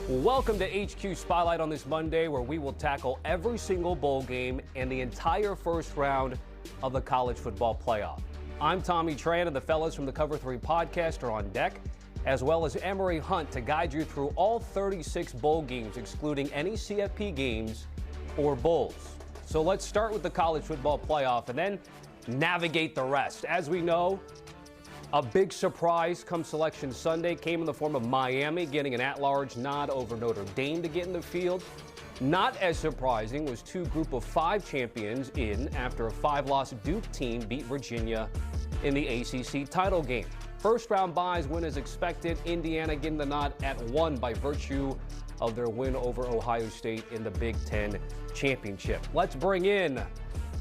Welcome to HQ Spotlight on this Monday, where we will tackle every single bowl game and the entire first round of the college football playoff. I'm Tommy Tran, and the fellas from the Cover 3 podcast are on deck, as well as Emory Hunt to guide you through all 36 bowl games, excluding any CFP games or bowls. So let's start with the college football playoff and then navigate the rest. As we know, a big surprise come Selection Sunday came in the form of Miami getting an at-large nod over Notre Dame to get in the field. Not as surprising was two Group of 5 champions in after a 5-loss Duke team beat Virginia in the ACC title game. First-round byes win as expected. Indiana getting the nod at 1 by virtue of their win over Ohio State in the Big Ten championship. Let's bring in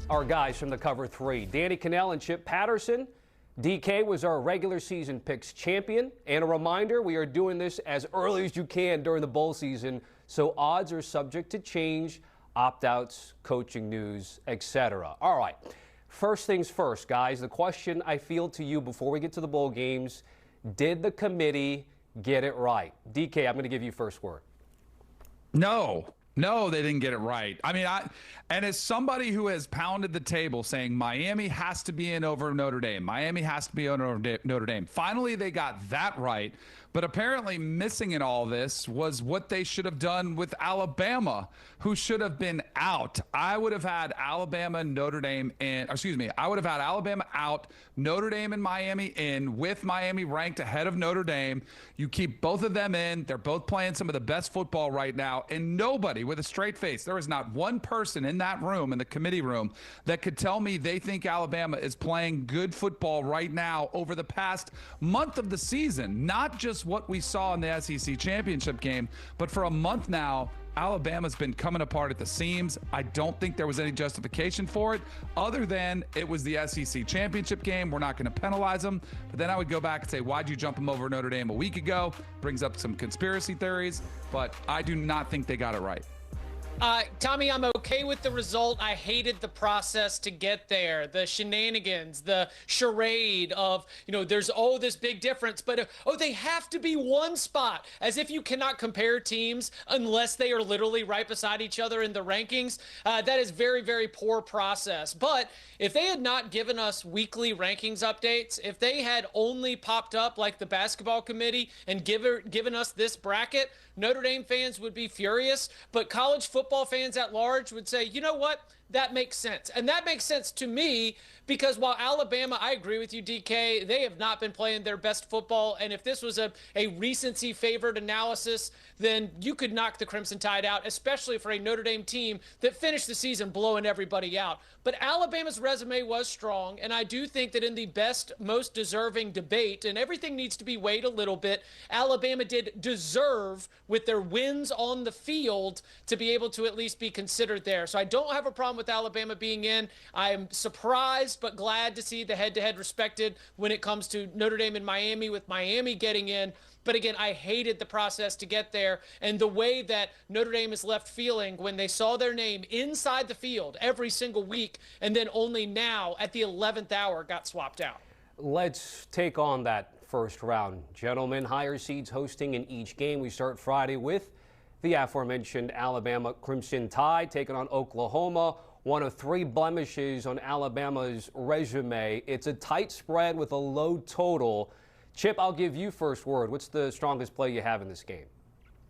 our guys from the Cover 3, Danny Kanell and Chip Patterson. DK was our regular season picks champion. And a reminder, we are doing this as early as you can during the bowl season, so odds are subject to change, opt-outs, coaching news, etc. All right, first things first, guys. The question I field to you before we get to the bowl games, did the committee get it right? DK, I'm going to give you first word. No, they didn't get it right. I mean, and as somebody who has pounded the table saying Miami has to be in over Notre Dame, Miami has to be over Notre Dame, finally they got that right. But apparently missing in all this was what they should have done with Alabama, who should have been out. I would have had Alabama and Notre Dame in, I would have had Alabama out, Notre Dame and Miami in, with Miami ranked ahead of Notre Dame. You keep both of them in. They're both playing some of the best football right now. And nobody with a straight face, there is not one person in that room, in the committee room, that could tell me they think Alabama is playing good football right now over the past month of the season, not just what we saw in the SEC championship game, but for a month now, Alabama's been coming apart at the seams. I don't think there was any justification for it other than it was the SEC championship game. We're not going to penalize them. But then I would go back and say, why'd you jump them over Notre Dame a week ago? Brings up some conspiracy theories, but I do not think they got it right. Tommy, I'm okay with the result. I hated the process to get there, the shenanigans, the charade of, there's, this big difference, but, they have to be one spot, as if you cannot compare teams unless they are literally right beside each other in the rankings. That is very, very poor process. But if they had not given us weekly rankings updates, if they had only popped up like the basketball committee and given us this bracket, Notre Dame fans would be furious, but college football fans at large would say, you know what? That makes sense. And that makes sense to me because while Alabama, I agree with you, DK, they have not been playing their best football. And if this was a recency favored analysis, then you could knock the Crimson Tide out, especially for a Notre Dame team that finished the season blowing everybody out. But Alabama's resume was strong. And I do think that in the best, most deserving debate, and everything needs to be weighed a little bit, Alabama did deserve, with their wins on the field, to be able to at least be considered there. So I don't have a problem with Alabama being in. I'm surprised but glad to see the head-to-head respected when it comes to Notre Dame and Miami, with Miami getting in. But again, I hated the process to get there and the way that Notre Dame is left feeling when they saw their name inside the field every single week and then only now at the 11th hour got swapped out. Let's take on that first round. Gentlemen, higher seeds hosting in each game. We start Friday with the aforementioned Alabama Crimson Tide taking on Oklahoma. One of 3 blemishes on Alabama's resume. It's a tight spread with a low total. Chip, I'll give you first word. What's the strongest play you have in this game?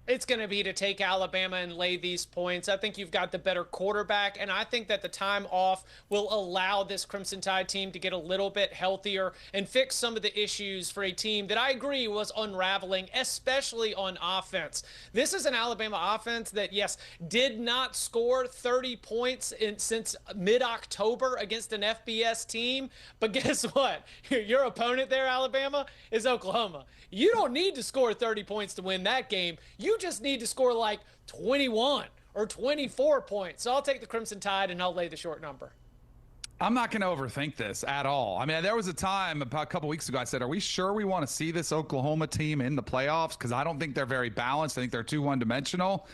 It's going to be to take Alabama and lay these points. I think you've got the better quarterback, and I think that the time off will allow this Crimson Tide team to get a little bit healthier and fix some of the issues for a team that I agree was unraveling, especially on offense. This is an Alabama offense that, yes, did not score 30 points since mid-October against an FBS team, but guess what? Your opponent there, Alabama, is Oklahoma. You don't need to score 30 points to win that game. You just need to score like 21 or 24 points. So I'll take the Crimson Tide and I'll lay the short number. I'm not going to overthink this at all. I mean, there was a time about a couple weeks ago I said, are we sure we want to see this Oklahoma team in the playoffs? Because I don't think they're very balanced. I think they're too one-dimensional.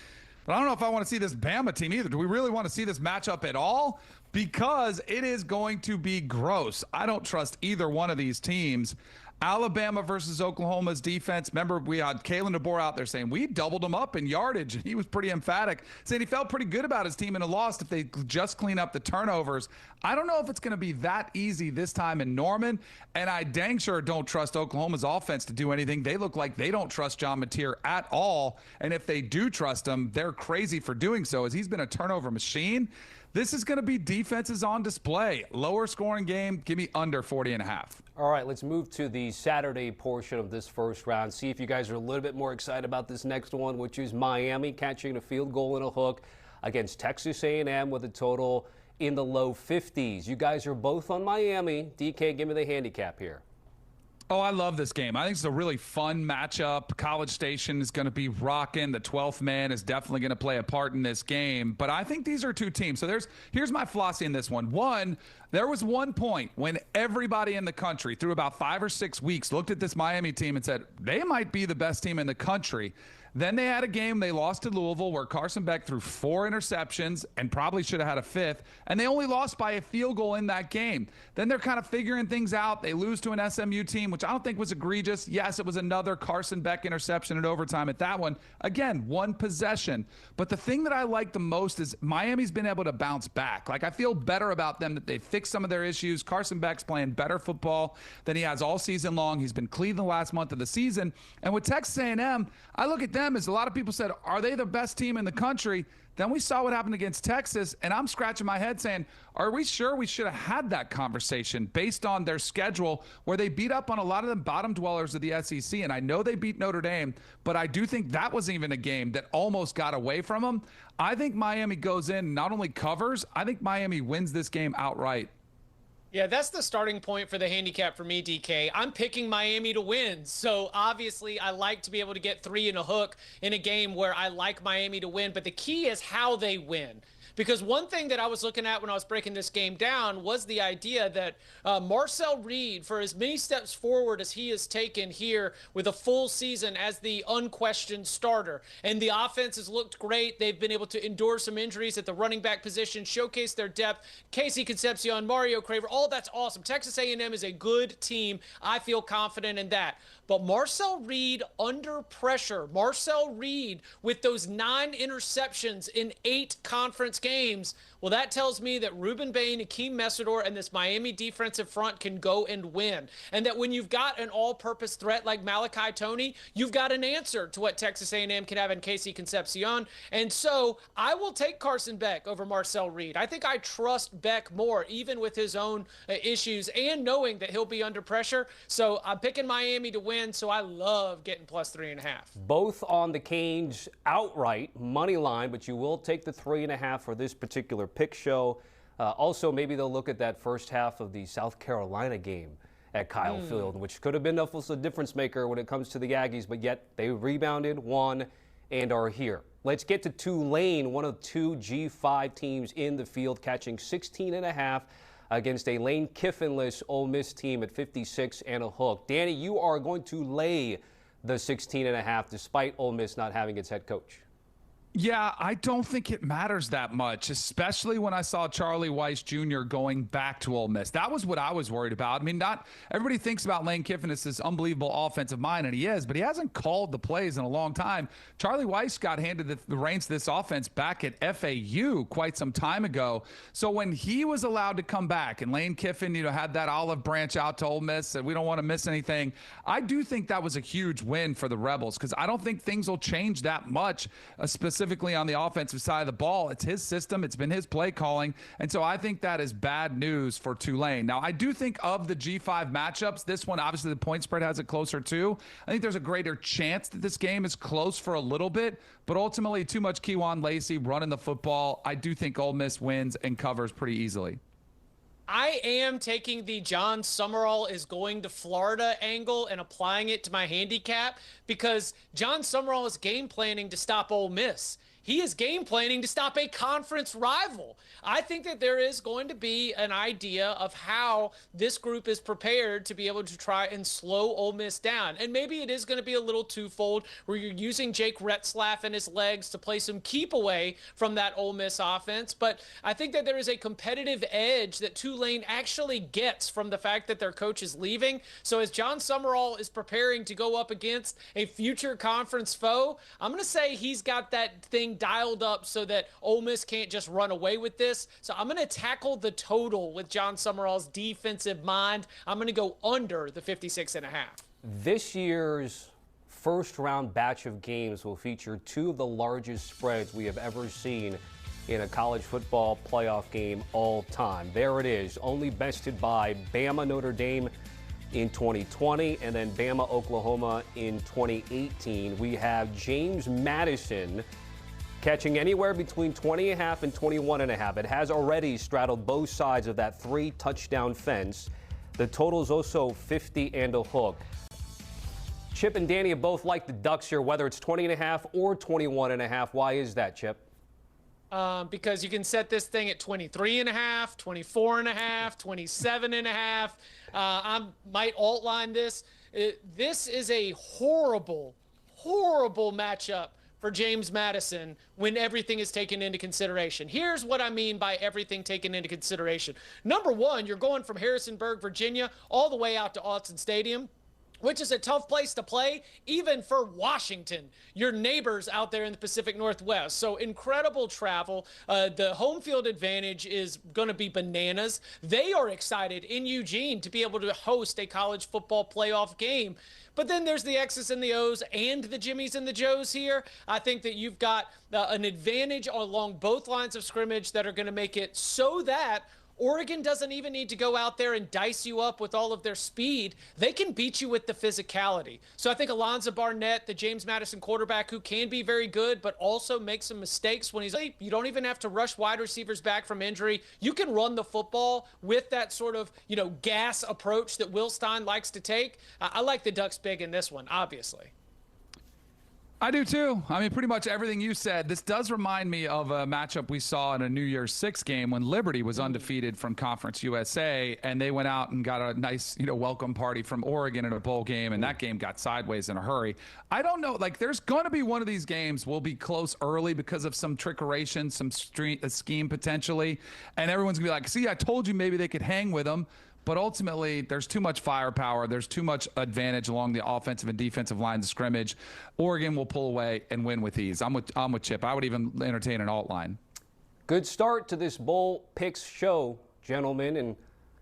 But I don't know if I want to see this Bama team either. Do we really want to see this matchup at all? Because it is going to be gross. I don't trust either one of these teams. Alabama versus Oklahoma's defense. Remember, we had Kalen DeBoer out there saying we doubled him up in yardage. He was pretty emphatic, saying he felt pretty good about his team in a loss if they just clean up the turnovers. I don't know if it's going to be that easy this time in Norman, and I dang sure don't trust Oklahoma's offense to do anything. They look like they don't trust John Mateer at all, and if they do trust him, they're crazy for doing so, as he's been a turnover machine. This is going to be defenses on display. Lower scoring game. Give me under 40.5. All right, let's move to the Saturday portion of this first round. See if you guys are a little bit more excited about this next one, which is Miami catching a field goal and a hook against Texas A&M with a total in the low 50s. You guys are both on Miami. DK, give me the handicap here. Oh, I love this game. I think it's a really fun matchup. College Station is going to be rocking. The 12th man is definitely going to play a part in this game. But I think these are two teams. So here's my philosophy in this one. One, there was one point when everybody in the country, through about 5 or 6 weeks, looked at this Miami team and said, they might be the best team in the country. Then they had a game they lost to Louisville where Carson Beck threw 4 interceptions and probably should have had a 5th, and they only lost by a field goal in that game. Then they're kind of figuring things out. They lose to an SMU team, which I don't think was egregious. Yes, it was another Carson Beck interception in overtime at that one. Again, 1 possession. But the thing that I like the most is Miami's been able to bounce back. Like, I feel better about them that they fixed some of their issues. Carson Beck's playing better football than he has all season long. He's been clean the last month of the season. And with Texas A&M, I look at them as a lot of people said, are they the best team in the country? Then we saw what happened against Texas, and I'm scratching my head saying, are we sure we should have had that conversation based on their schedule where they beat up on a lot of the bottom dwellers of the SEC? And I know they beat Notre Dame, but I do think that was even a game that almost got away from them. I think Miami goes in and not only covers, I think Miami wins this game outright. Yeah, that's the starting point for the handicap for me, DK. I'm picking Miami to win. So obviously I like to be able to get 3 and a hook in a game where I like Miami to win. But the key is how they win. Because one thing that I was looking at when I was breaking this game down was the idea that Marcel Reed, for as many steps forward as he has taken here with a full season as the unquestioned starter, and the offense has looked great. They've been able to endure some injuries at the running back position, showcase their depth. Casey Concepcion, Mario Craver, all that's awesome. Texas A&M is a good team. I feel confident in that. But Marcel Reed under pressure, Marcel Reed with those 9 interceptions in 8 conference games, well, that tells me that Ruben Bain, Akeem Mesidor, and this Miami defensive front can go and win. And that when you've got an all-purpose threat like Malachi Toney, you've got an answer to what Texas A&M can have in Casey Concepcion. And so I will take Carson Beck over Marcel Reed. I think I trust Beck more, even with his own issues and knowing that he'll be under pressure. So I'm picking Miami to win, so I love getting plus 3.5. Both on the Canes outright, money line, but you will take the 3.5 for this particular pick show. Also, maybe they'll look at that first half of the South Carolina game at Kyle Field, which could have been a difference maker when it comes to the Aggies, but yet they rebounded, won, and are here. Let's get to Tulane, one of 2 G5 teams in the field, catching 16.5 against a Lane Kiffin-less Ole Miss team at 56 and a hook. Danny, you are going to lay the 16.5 despite Ole Miss not having its head coach. Yeah, I don't think it matters that much, especially when I saw Charlie Weiss Jr. going back to Ole Miss. That was what I was worried about. I mean, not everybody thinks about Lane Kiffin as this unbelievable offensive mind, and he is, but he hasn't called the plays in a long time. Charlie Weiss got handed the reins to this offense back at FAU quite some time ago. So when he was allowed to come back and Lane Kiffin, had that olive branch out to Ole Miss, said we don't want to miss anything, I do think that was a huge win for the Rebels because I don't think things will change that much, specifically on the offensive side of the ball. It's his system. It's been his play calling. And so I think that is bad news for Tulane. Now, I do think of the G5 matchups, this one, obviously the point spread has it closer too. I think there's a greater chance that this game is close for a little bit, but ultimately too much Kejuan Lacey running the football. I do think Ole Miss wins and covers pretty easily. I am taking the John Summerall is going to Florida angle and applying it to my handicap because John Summerall is game planning to stop Ole Miss. he is game planning to stop a conference rival. I think that there is going to be an idea of how this group is prepared to be able to try and slow Ole Miss down. And maybe it is going to be a little twofold where you're using Jake Retzlaff and his legs to play some keep away from that Ole Miss offense. But I think that there is a competitive edge that Tulane actually gets from the fact that their coach is leaving. So as John Summerall is preparing to go up against a future conference foe, I'm going to say he's got that thing dialed up so that Ole Miss can't just run away with this. So I'm going to tackle the total with John Summerall's defensive mind. I'm going to go under the 56.5. This year's first-round batch of games will feature two of the largest spreads we have ever seen in a college football playoff game all time. There it is, only bested by Bama Notre Dame in 2020 and then Bama Oklahoma in 2018. We have James Madison catching anywhere between 20.5 and 21.5. It has already straddled both sides of that 3-touchdown fence. The total is also 50 and a hook. Chip and Danny have both liked the Ducks here, whether it's 20.5 or 21.5. Why is that, Chip? Because you can set this thing at 23.5, 24.5, 27.5. I might outline this. This is a horrible, horrible matchup for James Madison when everything is taken into consideration. Here's what I mean by everything taken into consideration. Number one, you're going from Harrisonburg, Virginia, all the way out to Autzen Stadium, which is a tough place to play, even for Washington, your neighbors out there in the Pacific Northwest. So incredible travel. The home field advantage is going to be bananas. They are excited in Eugene to be able to host a college football playoff game. But then there's the X's and the O's and the Jimmies and the Joes here. I think that you've got an advantage along both lines of scrimmage that are going to make it so that Oregon doesn't even need to go out there and dice you up with all of their speed. They can beat you with the physicality. So I think Alonzo Barnett, the James Madison quarterback, who can be very good, but also make some mistakes when he's late. You don't even have to rush wide receivers back from injury. You can run the football with that sort of, gas approach that Will Stein likes to take. I like the Ducks big in this one, obviously. I do too. I mean, pretty much everything you said. This does remind me of a matchup we saw in a New Year's Six game when Liberty was undefeated from Conference USA, and they went out and got a nice, welcome party from Oregon in a bowl game, and that game got sideways in a hurry. I don't know. There's going to be one of these games will be close early because of some trickeration, some scheme potentially, and everyone's going to be like, see, I told you maybe they could hang with them. But ultimately, there's too much firepower. There's too much advantage along the offensive and defensive lines of scrimmage. Oregon will pull away and win with ease. I'm with Chip. I would even entertain an alt line. Good start to this bowl picks show, gentlemen. And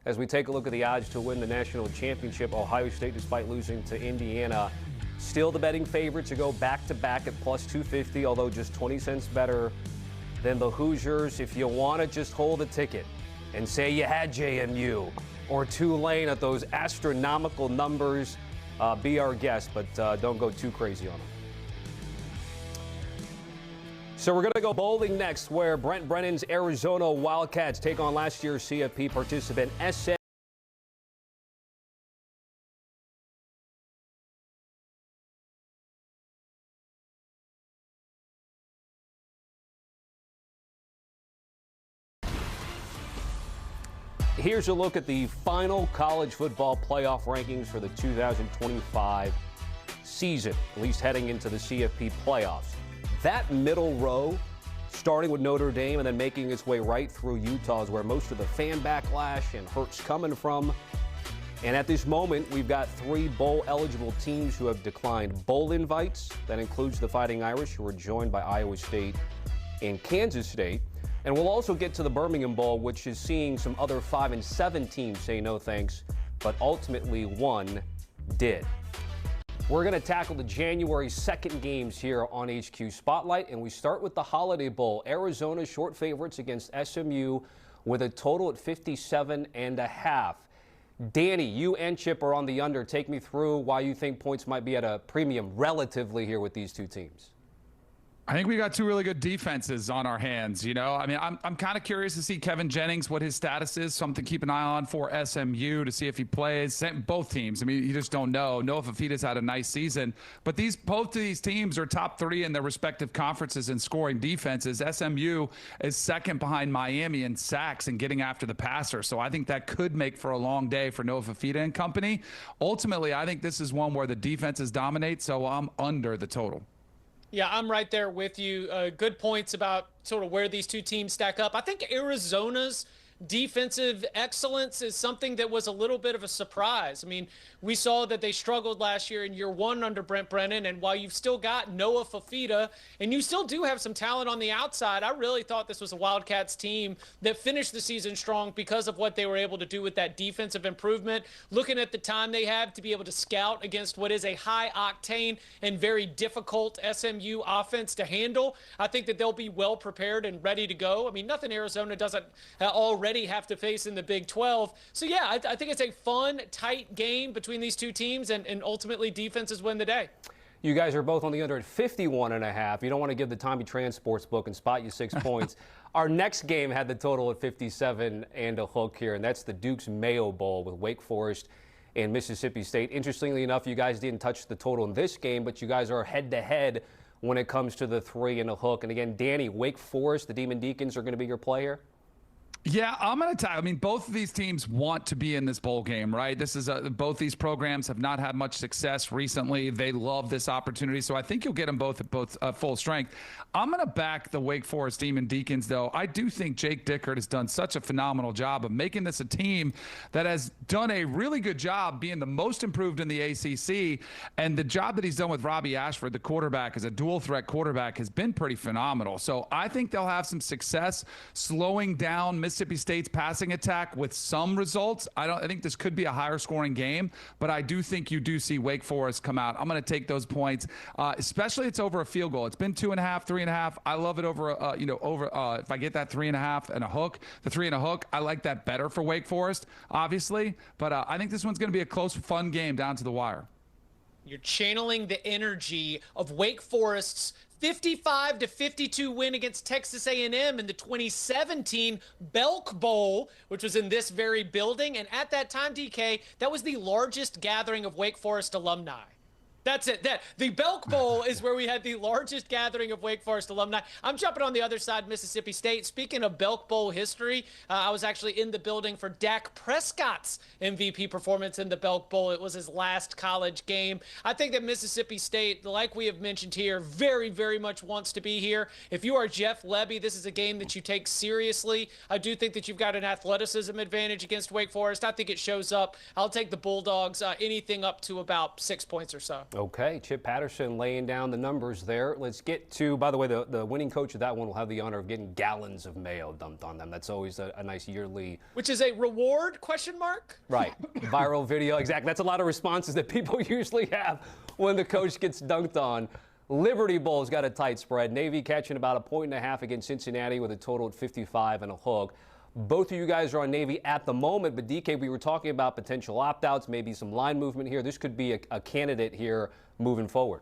as we take a look at the odds to win the national championship, Ohio State, despite losing to Indiana, still the betting favorite to go back-to-back at plus 250, although just 20 cents better than the Hoosiers. If you want to just hold a ticket and say you had JMU or Tulane at those astronomical numbers, be our guest, but don't go too crazy on them. So we're going to go bowling next, where Brent Brennan's Arizona Wildcats take on last year's CFP participant SM. Here's a look at the final college football playoff rankings for the 2025 season, at least heading into the CFP playoffs. That middle row, starting with Notre Dame and then making its way right through Utah, is where most of the fan backlash and hurt's coming from. And at this moment, we've got 3 bowl-eligible teams who have declined bowl invites. That includes the Fighting Irish, who are joined by Iowa State and Kansas State. And we'll also get to the Birmingham Bowl, which is seeing some other 5 and 7 teams say no thanks, but ultimately one did. We're going to tackle the January 2nd games here on HQ Spotlight, and we start with the Holiday Bowl. Arizona short favorites against SMU with a total at 57.5. Danny, you and Chip are on the under. Take me through why you think points might be at a premium relatively here with these two teams. I think we got two really good defenses on our hands. I mean, I'm kind of curious to see Kevin Jennings, what his status is. Something to keep an eye on for SMU to see if he plays. Both teams. I mean, you just don't know. Noah Fafita's had a nice season, but both of these teams are top 3 in their respective conferences in scoring defenses. SMU is second behind Miami in sacks and getting after the passer. So I think that could make for a long day for Noah Fafita and company. Ultimately, I think this is one where the defenses dominate. So I'm under the total. Yeah, I'm right there with you. Good points about sort of where these two teams stack up. I think Arizona's defensive excellence is something that was a little bit of a surprise. I mean, we saw that they struggled last year in year 1 under Brent Brennan, and while you've still got Noah Fafita, and you still do have some talent on the outside, I really thought this was a Wildcats team that finished the season strong because of what they were able to do with that defensive improvement. Looking at the time they have to be able to scout against what is a high-octane and very difficult SMU offense to handle, I think that they'll be well prepared and ready to go. I mean, nothing Arizona doesn't already have to face in the Big 12. So, yeah, I think it's a fun, tight game between these two teams, and ultimately defenses win the day. You guys are both on the under at 51.5. You don't want to give the Tommy Tran Sportsbook and spot you 6 points. Our next game had the total at 57 and a hook here, and that's the Duke's Mayo Bowl with Wake Forest and Mississippi State. Interestingly enough, you guys didn't touch the total in this game, but you guys are head-to-head when it comes to the 3 and a hook. And again, Danny, Wake Forest, the Demon Deacons are going to be your play here? Yeah, I'm going to tell you. I mean, both of these teams want to be in this bowl game, right? This is both these programs have not had much success recently. They love this opportunity, so I think you'll get them both at full strength. I'm going to back the Wake Forest Demon Deacons, though. I do think Jake Dickert has done such a phenomenal job of making this a team that has done a really good job being the most improved in the ACC, and the job that he's done with Robbie Ashford, the quarterback, as a dual-threat quarterback, has been pretty phenomenal. So I think they'll have some success slowing down Mississippi State's passing attack with some results. I think this could be a higher scoring game, but I do think you do see Wake Forest come out. I'm going to take those points, especially it's over a field goal. It's been 2.5, 3.5. I love it over, if I get that 3.5 and a hook, the 3 and a hook, I like that better for Wake Forest, obviously. But I think this one's going to be a close, fun game down to the wire. You're channeling the energy of Wake Forest's 55-52 win against Texas A&M in the 2017 Belk Bowl, which was in this very building. And at that time, DK, that was the largest gathering of Wake Forest alumni. That's it. The Belk Bowl is where we had the largest gathering of Wake Forest alumni. I'm jumping on the other side, Mississippi State. Speaking of Belk Bowl history, I was actually in the building for Dak Prescott's MVP performance in the Belk Bowl. It was his last college game. I think that Mississippi State, like we have mentioned here, very, very much wants to be here. If you are Jeff Lebby, this is a game that you take seriously. I do think that you've got an athleticism advantage against Wake Forest. I think it shows up. I'll take the Bulldogs, anything up to about 6 points or so. Okay, Chip Patterson laying down the numbers there. Let's get to, by the way, the winning coach of that one will have the honor of getting gallons of mayo dumped on them. That's always a nice yearly. Which is a reward, question mark? Right, viral video, exactly. That's a lot of responses that people usually have when the coach gets dunked on. Liberty Bowl's got a tight spread. Navy catching about 1.5 against Cincinnati with a total at 55 and a hook. Both of you guys are on Navy at the moment, but DK, we were talking about potential opt-outs, maybe some line movement here. This could be a candidate here moving forward.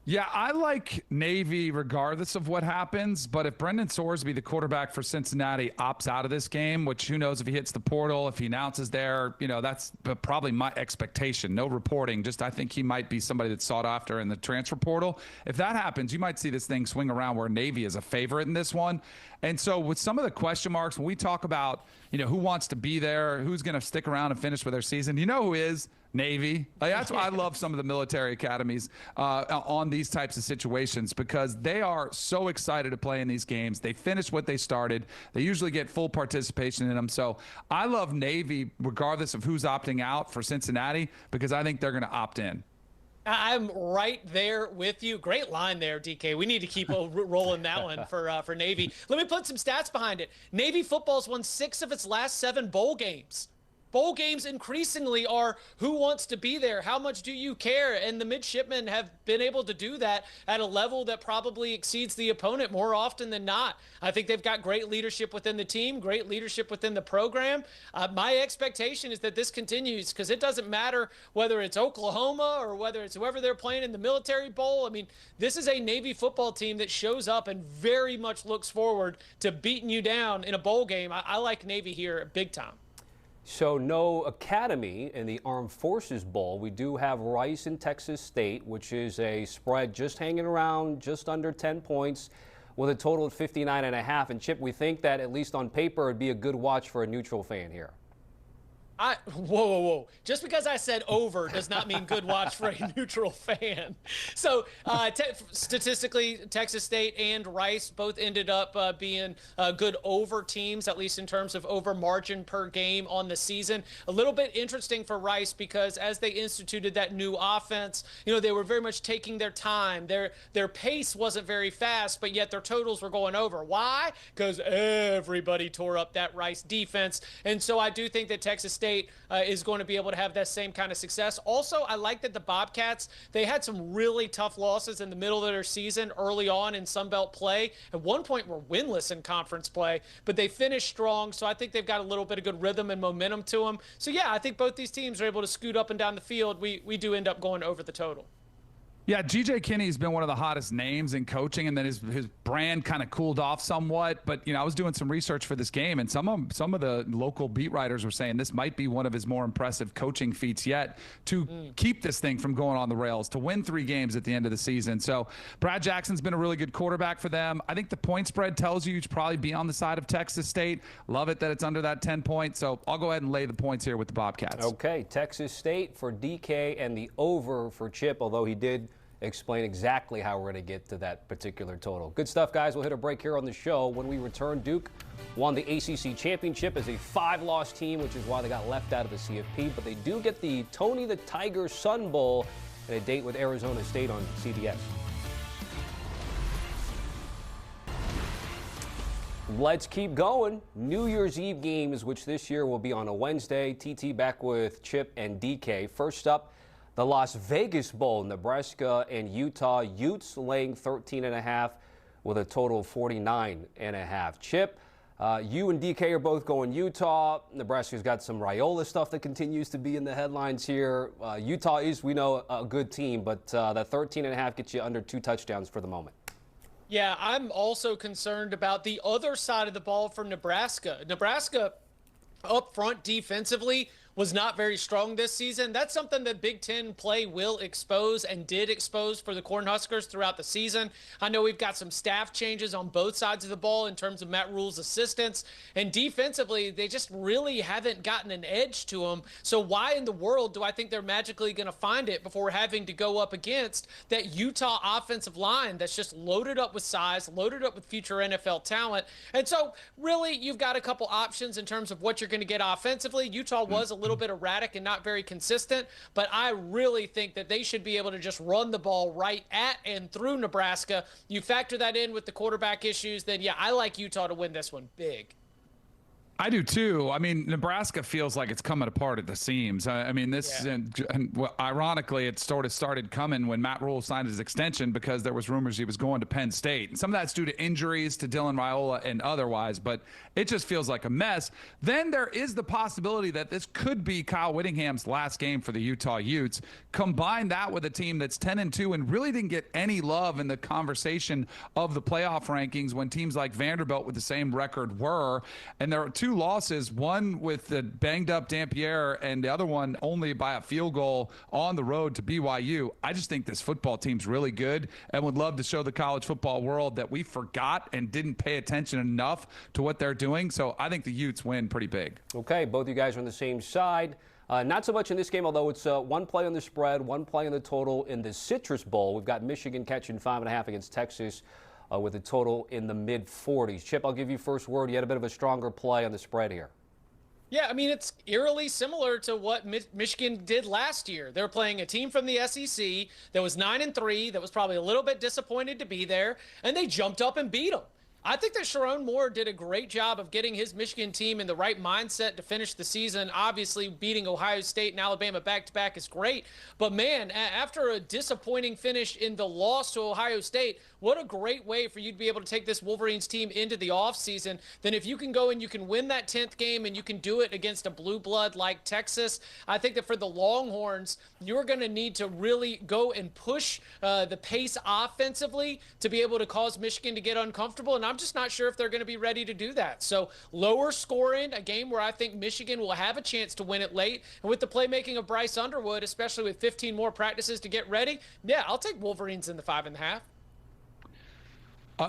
Yeah, I like Navy regardless of what happens, but if Brendan Sorsby, the quarterback for Cincinnati, opts out of this game, which who knows if he hits the portal, if he announces there, that's probably my expectation. No reporting, just I think he might be somebody that's sought after in the transfer portal. If that happens, you might see this thing swing around where Navy is a favorite in this one. And so with some of the question marks, when we talk about, who wants to be there, who's going to stick around and finish with their season, who is? Navy. That's why I love some of the military academies on these types of situations, because they are so excited to play in these games. They finish what they started. They usually get full participation in them. So I love Navy regardless of who's opting out for Cincinnati, because I think they're going to opt in. I'm right there with you. Great line there, DK. We need to keep rolling that one for Navy. Let me put some stats behind it. Navy football's won 6 of its last 7 bowl games. bowl games increasingly are who wants to be there, how much do you care, and the midshipmen have been able to do that at a level that probably exceeds the opponent more often than not. I think they've got great leadership within the team, great leadership within the program. My expectation is that this continues, because it doesn't matter whether it's Oklahoma or whether it's whoever they're playing in the Military Bowl. I mean, this is a Navy football team that shows up and very much looks forward to beating you down in a bowl game. I like Navy here big time. So no Academy in the Armed Forces Bowl. We do have Rice and Texas State, which is a spread just hanging around just under 10 points with a total of 59.5. And Chip, we think that at least on paper it'd be a good watch for a neutral fan here. Whoa. Just because I said over does not mean good watch for a neutral fan. So statistically, Texas State and Rice both ended up being good over teams, at least in terms of over margin per game on the season. A little bit interesting for Rice because as they instituted that new offense, they were very much taking their time. Their pace wasn't very fast, but yet their totals were going over. Why? Because everybody tore up that Rice defense. And so I do think that Texas State is going to be able to have that same kind of success. Also, I like that the Bobcats, they had some really tough losses in the middle of their season early on in Sun Belt play. At one point, were winless in conference play, but they finished strong. So I think they've got a little bit of good rhythm and momentum to them. So yeah, I think both these teams are able to scoot up and down the field. We do end up going over the total. Yeah, G.J. Kinney's been one of the hottest names in coaching, and then his brand kind of cooled off somewhat. But I was doing some research for this game, and some of the local beat writers were saying this might be one of his more impressive coaching feats yet to keep this thing from going on the rails, to win 3 games at the end of the season. So Brad Jackson's been a really good quarterback for them. I think the point spread tells you to probably be on the side of Texas State. Love it that it's under that 10 points. So I'll go ahead and lay the points here with the Bobcats. Okay, Texas State for DK and the over for Chip, although he did explain exactly how we're going to get to that particular total. Good stuff, guys. We'll hit a break here on the show. When we return, Duke won the ACC championship as a 5-loss team, which is why they got left out of the CFP, but they do get the Tony the Tiger Sun Bowl and a date with Arizona State on CBS. Let's keep going. New Year's Eve games, which this year will be on a Wednesday. TT back with Chip and DK. First up, the Las Vegas Bowl, Nebraska and Utah. Utes laying 13.5 with a total of 49.5. Chip, you and DK are both going Utah. Nebraska's got some Raiola stuff that continues to be in the headlines here. Utah is, we know, a good team, but that 13.5 gets you under 2 touchdowns for the moment. Yeah, I'm also concerned about the other side of the ball for Nebraska. Nebraska up front defensively was not very strong this season. That's something that Big Ten play will expose and did expose for the Cornhuskers throughout the season. I know we've got some staff changes on both sides of the ball in terms of Matt Rule's assistants, and defensively, they just really haven't gotten an edge to them. So why in the world do I think they're magically going to find it before having to go up against that Utah offensive line that's just loaded up with size, loaded up with future NFL talent? And so really, you've got a couple options in terms of what you're going to get offensively. Utah was a little bit erratic and not very consistent, but I really think that they should be able to just run the ball right at and through Nebraska. You factor that in with the quarterback issues, then yeah, I like Utah to win this one big. I do too. I mean, Nebraska feels like it's coming apart at the seams. I mean, this, and ironically, it sort of started coming when Matt Rule signed his extension because there was rumors he was going to Penn State. And some of that's due to injuries to Dylan Raiola and otherwise, but it just feels like a mess. Then there is the possibility that this could be Kyle Whittingham's last game for the Utah Utes. Combine that with a team that's 10-2 and really didn't get any love in the conversation of the playoff rankings when teams like Vanderbilt with the same record were. And there are 2 losses, one with the banged up Dampier and the other one only by a field goal on the road to BYU. I just think this football team's really good and would love to show the college football world that we forgot and didn't pay attention enough to what they're doing. So I think the Utes win pretty big. Okay, both you guys are on the same side. Not so much in this game, although it's 1 play on the spread, 1 play on the total in the Citrus Bowl. We've got Michigan catching 5.5 against Texas. With a total in the mid-40s. Chip, I'll give you first word. You had a bit of a stronger play on the spread here. Yeah, I mean, it's eerily similar to what Michigan did last year. They're playing a team from the SEC that was 9-3, that was probably a little bit disappointed to be there, and they jumped up and beat them. I think that Sharon Moore did a great job of getting his Michigan team in the right mindset to finish the season. Obviously, beating Ohio State and Alabama back-to-back is great. But, man, after a disappointing finish in the loss to Ohio State, what a great way for you to be able to take this Wolverines team into the offseason. Then if you can go and you can win that 10th game and you can do it against a blue blood like Texas, I think that for the Longhorns, you're going to need to really go and push the pace offensively to be able to cause Michigan to get uncomfortable. And I'm just not sure if they're going to be ready to do that. So lower scoring, a game where I think Michigan will have a chance to win it late. And with the playmaking of Bryce Underwood, especially with 15 more practices to get ready, yeah, I'll take Wolverines in the 5.5.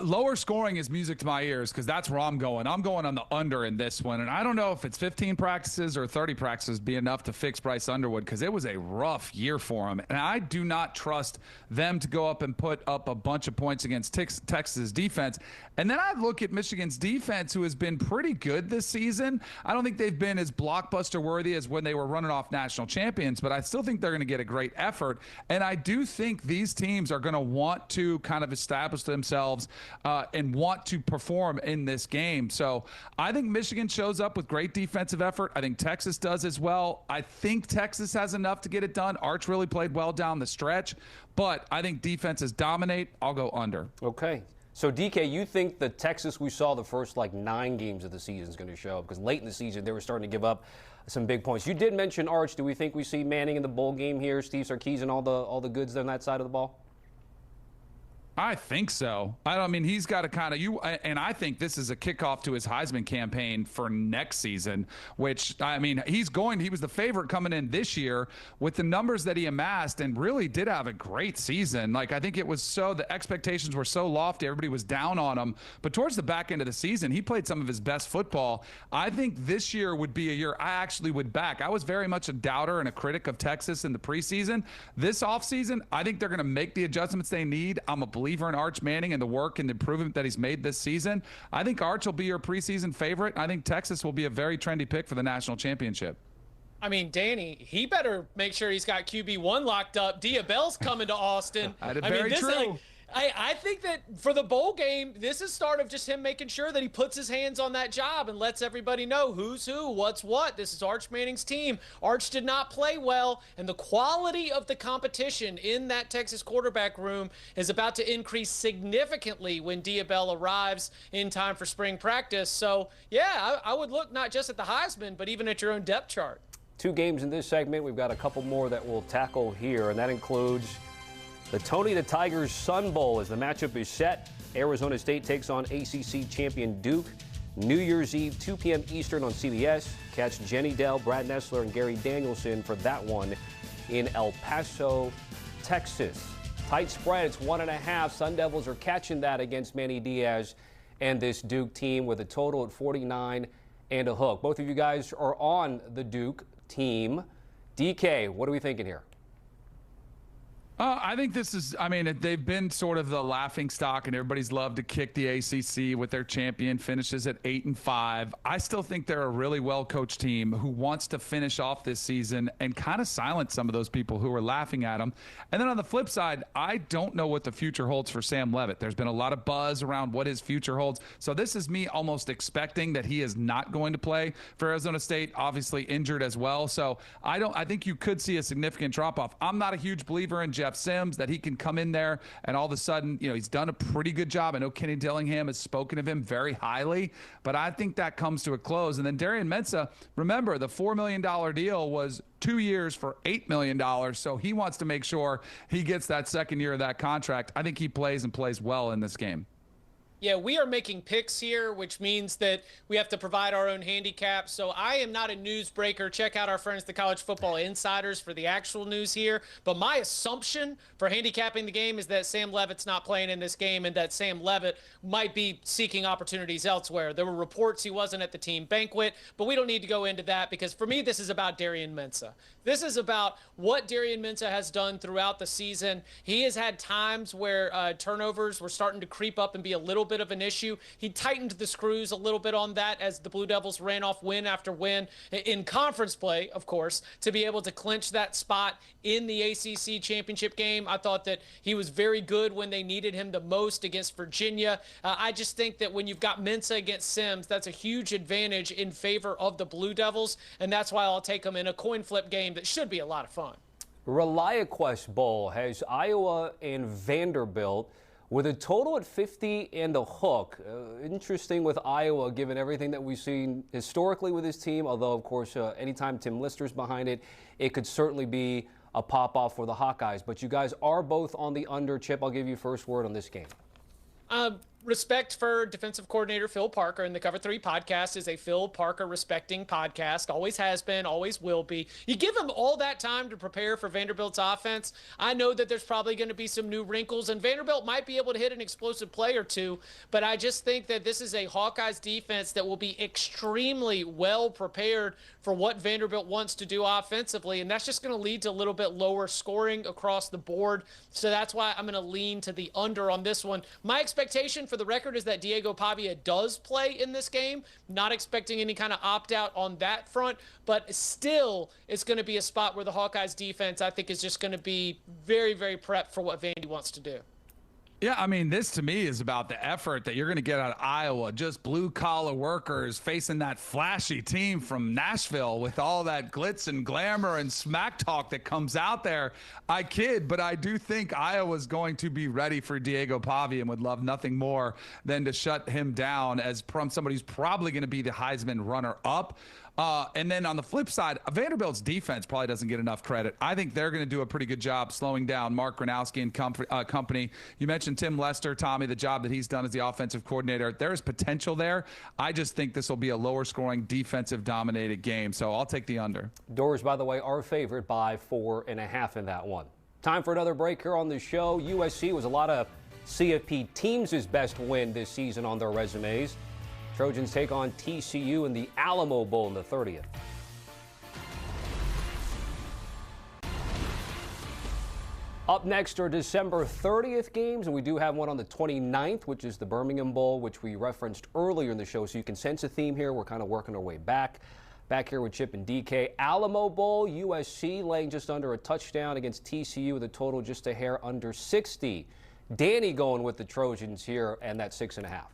Lower scoring is music to my ears because that's where I'm going. I'm going on the under in this one. And I don't know if it's 15 practices or 30 practices be enough to fix Bryce Underwood because it was a rough year for him. And I do not trust them to go up and put up a bunch of points against Texas defense. And then I look at Michigan's defense, who has been pretty good this season. I don't think they've been as blockbuster worthy as when they were running off national champions, but I still think they're going to get a great effort. And I do think these teams are going to want to kind of establish themselves and want to perform in this game. So I think Michigan shows up with great defensive effort. I think Texas does as well. I think Texas has enough to get it done. Arch really played well down the stretch, but I think defenses dominate. I'll go under. Okay. So, DK, you think the Texas we saw the first, 9 games of the season is going to show up? Because late in the season, they were starting to give up some big points. You did mention Arch. Do we think we see Manning in the bowl game here, Steve Sarkisian, all the goods on that side of the ball? I think so. I mean, he's got to kind of and I think this is a kickoff to his Heisman campaign for next season, which, I mean, he was the favorite coming in this year with the numbers that he amassed and really did have a great season. I think it was the expectations were so lofty, everybody was down on him. But towards the back end of the season, he played some of his best football. I think this year would be a year I actually would back. I was very much a doubter and a critic of Texas in the preseason. This offseason, I think they're going to make the adjustments they need. I'm a believer in Arch Manning and the work and the improvement that he's made this season. I think Arch will be your preseason favorite. I think Texas will be a very trendy pick for the national championship. I mean, Danny, he better make sure he's got QB1 locked up. Diabell's coming to Austin. Very true. I think that for the bowl game, this is start of just him making sure that he puts his hands on that job and lets everybody know who's who, what's what. This is Arch Manning's team. Arch did not play well, and the quality of the competition in that Texas quarterback room is about to increase significantly when Diabell arrives in time for spring practice. So, yeah, I would look not just at the Heisman, but even at your own depth chart. 2 games in this segment. We've got a couple more that we'll tackle here, and that includes the Tony the Tigers Sun Bowl as the matchup is set. Arizona State takes on ACC champion Duke. New Year's Eve, 2 p.m. Eastern on CBS. Catch Jenny Dell, Brad Nessler, and Gary Danielson for that one in El Paso, Texas. Tight spread, it's 1.5. Sun Devils are catching that against Manny Diaz and this Duke team with a total at 49 and a hook. Both of you guys are on the Duke team. DK, what are we thinking here? I think this is, they've been sort of the laughing stock, and everybody's loved to kick the ACC with their champion finishes at 8-5. I still think they're a really well-coached team who wants to finish off this season and kind of silence some of those people who are laughing at them. And then on the flip side, I don't know what the future holds for Sam Leavitt. There's been a lot of buzz around what his future holds. So this is me almost expecting that he is not going to play for Arizona State, obviously injured as well. So I think you could see a significant drop-off. I'm not a huge believer in Jeff Sims, that he can come in there and all of a sudden, he's done a pretty good job. I know Kenny Dillingham has spoken of him very highly, but I think that comes to a close. And then Darian Mensah, remember, the $4 million deal was 2 years for $8 million. So he wants to make sure he gets that second year of that contract. I think he plays and plays well in this game. Yeah, we are making picks here, which means that we have to provide our own handicap. So I am not a newsbreaker. Check out our friends, the College Football Insiders, for the actual news here. But my assumption for handicapping the game is that Sam Leavitt's not playing in this game and that Sam Leavitt might be seeking opportunities elsewhere. There were reports he wasn't at the team banquet, but we don't need to go into that because for me, this is about Darian Mensah. This is about what Darian Mensah has done throughout the season. He has had times where turnovers were starting to creep up and be a little bit of an issue. He tightened the screws a little bit on that as the Blue Devils ran off win after win in conference play, of course, to be able to clinch that spot in the ACC championship game. I thought that he was very good when they needed him the most against Virginia. I just think that when you've got Mensah against Sims, that's a huge advantage in favor of the Blue Devils, and that's why I'll take him in a coin flip game that should be a lot of fun. Reliaquest Bowl has Iowa and Vanderbilt with a total at 50 and a hook. Interesting with Iowa, given everything that we've seen historically with his team, although, of course, anytime Tim Lister's behind it, it could certainly be a pop-off for the Hawkeyes. But you guys are both on the under. Chip, I'll give you first word on this game. Respect for defensive coordinator Phil Parker, and the Cover 3 podcast is a Phil Parker respecting podcast. Always has been, always will be. You give him all that time to prepare for Vanderbilt's offense. I know that there's probably going to be some new wrinkles, and Vanderbilt might be able to hit an explosive play or two, but I just think that this is a Hawkeyes defense that will be extremely well prepared for what Vanderbilt wants to do offensively, and that's just going to lead to a little bit lower scoring across the board. So that's why I'm going to lean to the under on this one. My expectation for the record is that Diego Pavia does play in this game. Not expecting any kind of opt-out on that front, but still it's going to be a spot where the Hawkeyes defense, I think, is just going to be very, very prepped for what Vandy wants to do. Yeah, I mean, this to me is about the effort that you're going to get out of Iowa. Just blue-collar workers facing that flashy team from Nashville with all that glitz and glamour and smack talk that comes out there. I kid, but I do think Iowa's going to be ready for Diego Pavia and would love nothing more than to shut him down as somebody who's probably going to be the Heisman runner-up. And then on the flip side, Vanderbilt's defense probably doesn't get enough credit. I think they're going to do a pretty good job slowing down Mark Gronowski and company. You mentioned Tim Lester, Tommy, the job that he's done as the offensive coordinator. There is potential there. I just think this will be a lower scoring, defensive dominated game. So I'll take the under. Doors, by the way, are favored by 4.5 in that one. Time for another break here on the show. USC was a lot of CFP teams' best win this season on their resumes. Trojans take on TCU in the Alamo Bowl on the 30th. Up next are December 30th games, and we do have one on the 29th, which is the Birmingham Bowl, which we referenced earlier in the show. So you can sense a theme here. We're kind of working our way back. Back here with Chip and DK. Alamo Bowl, USC laying just under a touchdown against TCU with a total just a hair under 60. Danny going with the Trojans here and that 6.5.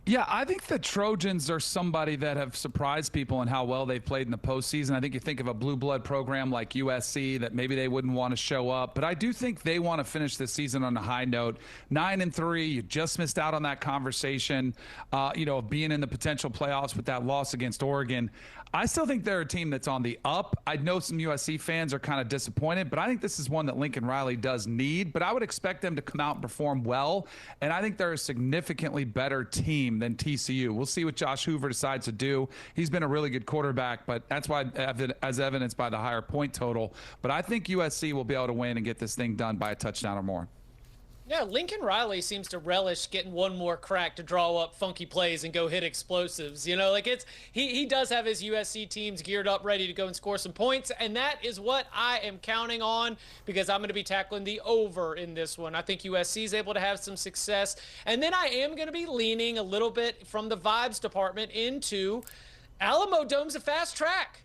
Yeah, I think the Trojans are somebody that have surprised people in how well they've played in the postseason. I think you think of a blue blood program like USC that maybe they wouldn't want to show up, but I do think they want to finish this season on a high note. 9-3, you just missed out on that conversation, of being in the potential playoffs with that loss against Oregon. I still think they're a team that's on the up. I know some USC fans are kind of disappointed, but I think this is one that Lincoln Riley does need. But I would expect them to come out and perform well, and I think they're a significantly better team than TCU. We'll see what Josh Hoover decides to do. He's been a really good quarterback, but that's why, as evidenced by the higher point total. But I think USC will be able to win and get this thing done by a touchdown or more. Yeah, Lincoln Riley seems to relish getting one more crack to draw up funky plays and go hit explosives. He does have his USC teams geared up, ready to go and score some points, and that is what I am counting on because I'm going to be tackling the over in this one. I think USC is able to have some success, and then I am going to be leaning a little bit from the vibes department into Alamo Dome's a fast track.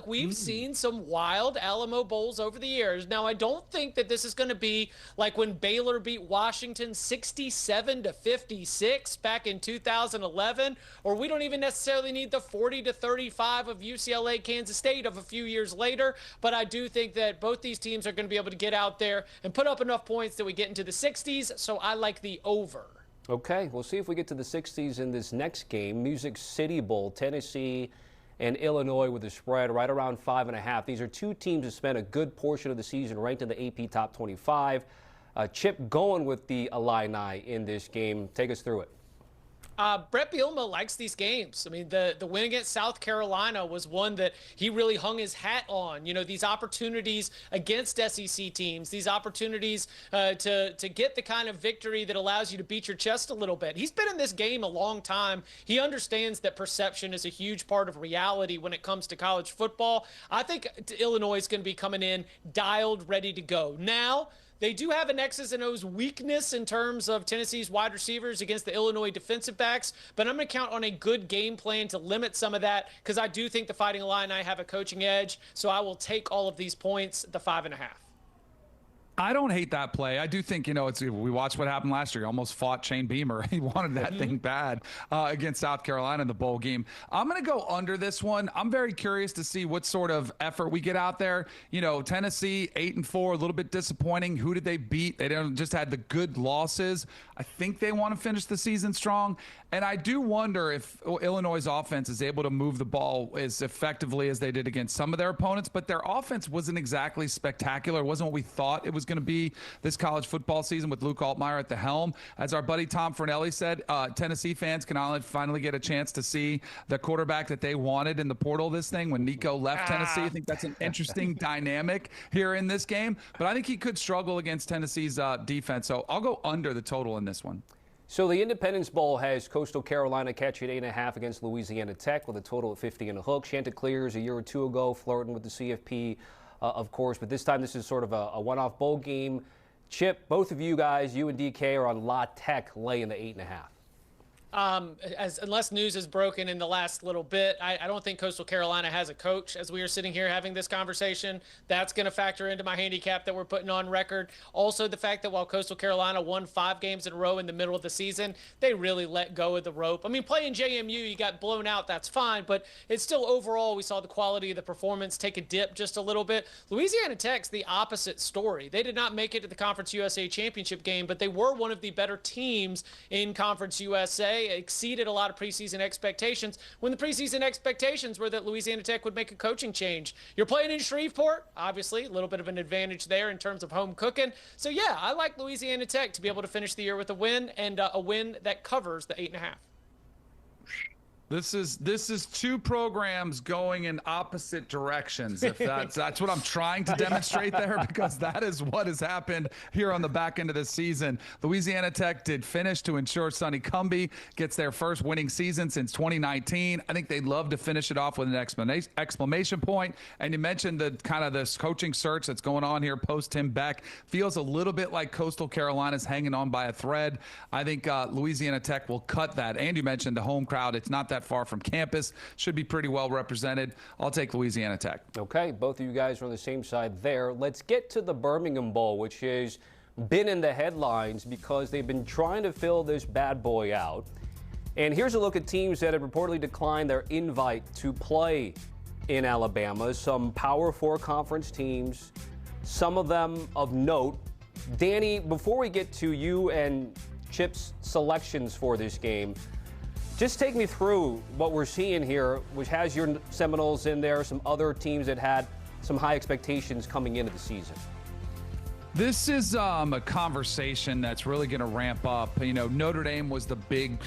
We've seen some wild Alamo Bowls over the years. Now, I don't think that this is going to be like when Baylor beat Washington 67-56 back in 2011, or we don't even necessarily need the 40-35 of UCLA Kansas State of a few years later. But I do think that both these teams are going to be able to get out there and put up enough points that we get into the 60s. So I like the over. Okay, we'll see if we get to the 60s in this next game. Music City Bowl, Tennessee and Illinois with a spread right around 5.5. These are two teams that spent a good portion of the season ranked in the AP Top 25. Chip going with the Illini in this game. Take us through it. Brett Bielema likes these games. I mean, the win against South Carolina was one that he really hung his hat on. You know, these opportunities against SEC teams, these opportunities to get the kind of victory that allows you to beat your chest a little bit. He's been in this game a long time. He understands that perception is a huge part of reality when it comes to college football. I think Illinois is going to be coming in dialed, ready to go. Now, they do have an X's and O's weakness in terms of Tennessee's wide receivers against the Illinois defensive backs, but I'm going to count on a good game plan to limit some of that because I do think the Fighting Illini have a coaching edge, so I will take all of these points, the 5.5. I don't hate that play. I do think, we watched what happened last year. He almost fought Shane Beamer. He wanted that thing bad against South Carolina in the bowl game. I'm going to go under this one. I'm very curious to see what sort of effort we get out there. Tennessee 8-4, a little bit disappointing. Who did they beat? They just had the good losses. I think they want to finish the season strong. And I do wonder if Illinois' offense is able to move the ball as effectively as they did against some of their opponents, but their offense wasn't exactly spectacular. It wasn't what we thought it was going to be this college football season with Luke Altmaier at the helm. As our buddy Tom Fornelli said, Tennessee fans can finally get a chance to see the quarterback that they wanted in the portal this thing when Nico left Tennessee. I think that's an interesting dynamic here in this game, but I think he could struggle against Tennessee's defense. So I'll go under the total in this one. So the Independence Bowl has Coastal Carolina catching 8.5 against Louisiana Tech with a total of 50 and a hook. Chanticleers a year or two ago flirting with the CFP, of course, but this time this is sort of a one-off bowl game. Chip, both of you guys, you and DK, are on La Tech laying the 8.5. Unless news is broken in the last little bit, I don't think Coastal Carolina has a coach as we are sitting here having this conversation. That's going to factor into my handicap that we're putting on record. Also, the fact that while Coastal Carolina won 5 games in a row in the middle of the season, they really let go of the rope. I mean, playing JMU, you got blown out, that's fine, but it's still overall, we saw the quality of the performance take a dip just a little bit. Louisiana Tech's the opposite story. They did not make it to the Conference USA championship game, but they were one of the better teams in Conference USA. Exceeded a lot of preseason expectations when the preseason expectations were that Louisiana Tech would make a coaching change. You're playing in Shreveport, obviously, a little bit of an advantage there in terms of home cooking. So, yeah, I like Louisiana Tech to be able to finish the year with a win and a win that covers the 8.5. This is two programs going in opposite directions. If that's what I'm trying to demonstrate there, because that is what has happened here on the back end of the season. Louisiana Tech did finish to ensure Sonny Cumbie gets their first winning season since 2019. I think they'd love to finish it off with an exclamation point. And you mentioned the kind of this coaching search that's going on here post Tim Beck. Feels a little bit like Coastal Carolina's hanging on by a thread. I think Louisiana Tech will cut that. And you mentioned the home crowd. It's not that far from campus, should be pretty well represented. I'll take Louisiana Tech. Okay, both of you guys are on the same side there. Let's get to the Birmingham Bowl, which has been in the headlines because they've been trying to fill this bad boy out. And here's a look at teams that have reportedly declined their invite to play in Alabama. Some Power 4 conference teams, some of them of note. Danny, before we get to you and Chip's selections for this game, just take me through what we're seeing here, which has your Seminoles in there, some other teams that had some high expectations coming into the season. This is a conversation that's really going to ramp up. Notre Dame was the big,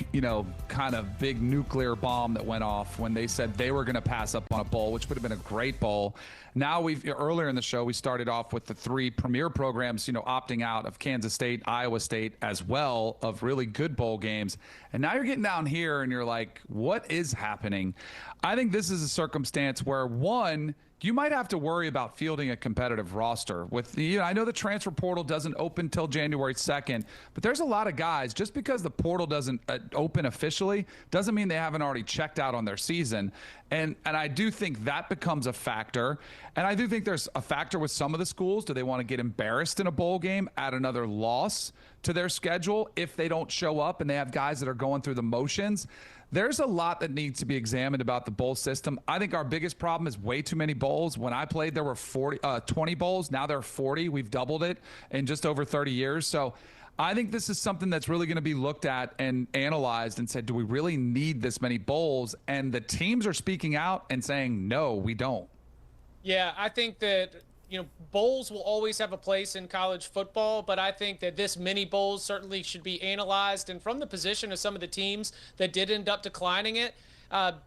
kind of big nuclear bomb that went off when they said they were going to pass up on a bowl, which would have been a great bowl. Now earlier in the show, we started off with the 3 premier programs, opting out of Kansas State, Iowa State as well, of really good bowl games. And now you're getting down here and you're like, what is happening? I think this is a circumstance where, one, you might have to worry about fielding a competitive roster. I know the transfer portal doesn't open till January 2nd, but there's a lot of guys. Just because the portal doesn't open officially doesn't mean they haven't already checked out on their season. And I do think that becomes a factor. And I do think there's a factor with some of the schools. Do they want to get embarrassed in a bowl game, add another loss to their schedule if they don't show up and they have guys that are going through the motions? There's a lot that needs to be examined about the bowl system. I think our biggest problem is way too many bowls. When I played, there were 20 bowls. Now there are 40. We've doubled it in just over 30 years. So I think this is something that's really going to be looked at and analyzed and said, do we really need this many bowls? And the teams are speaking out and saying, no, we don't. Yeah, I think that bowls will always have a place in college football, but I think that this mini bowl certainly should be analyzed. And from the position of some of the teams that did end up declining it,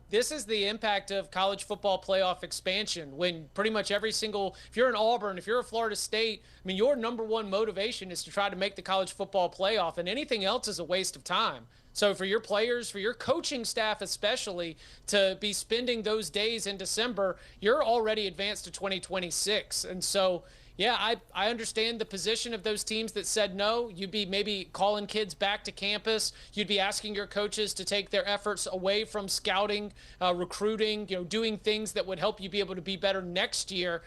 this is the impact of college football playoff expansion when pretty much if you're in Auburn, if you're a Florida State, I mean, your number one motivation is to try to make the college football playoff, and anything else is a waste of time. So for your players, for your coaching staff especially, to be spending those days in December, you're already advanced to 2026. And so, yeah, I understand the position of those teams that said no. You'd be maybe calling kids back to campus. You'd be asking your coaches to take their efforts away from scouting, recruiting, doing things that would help you be able to be better next year.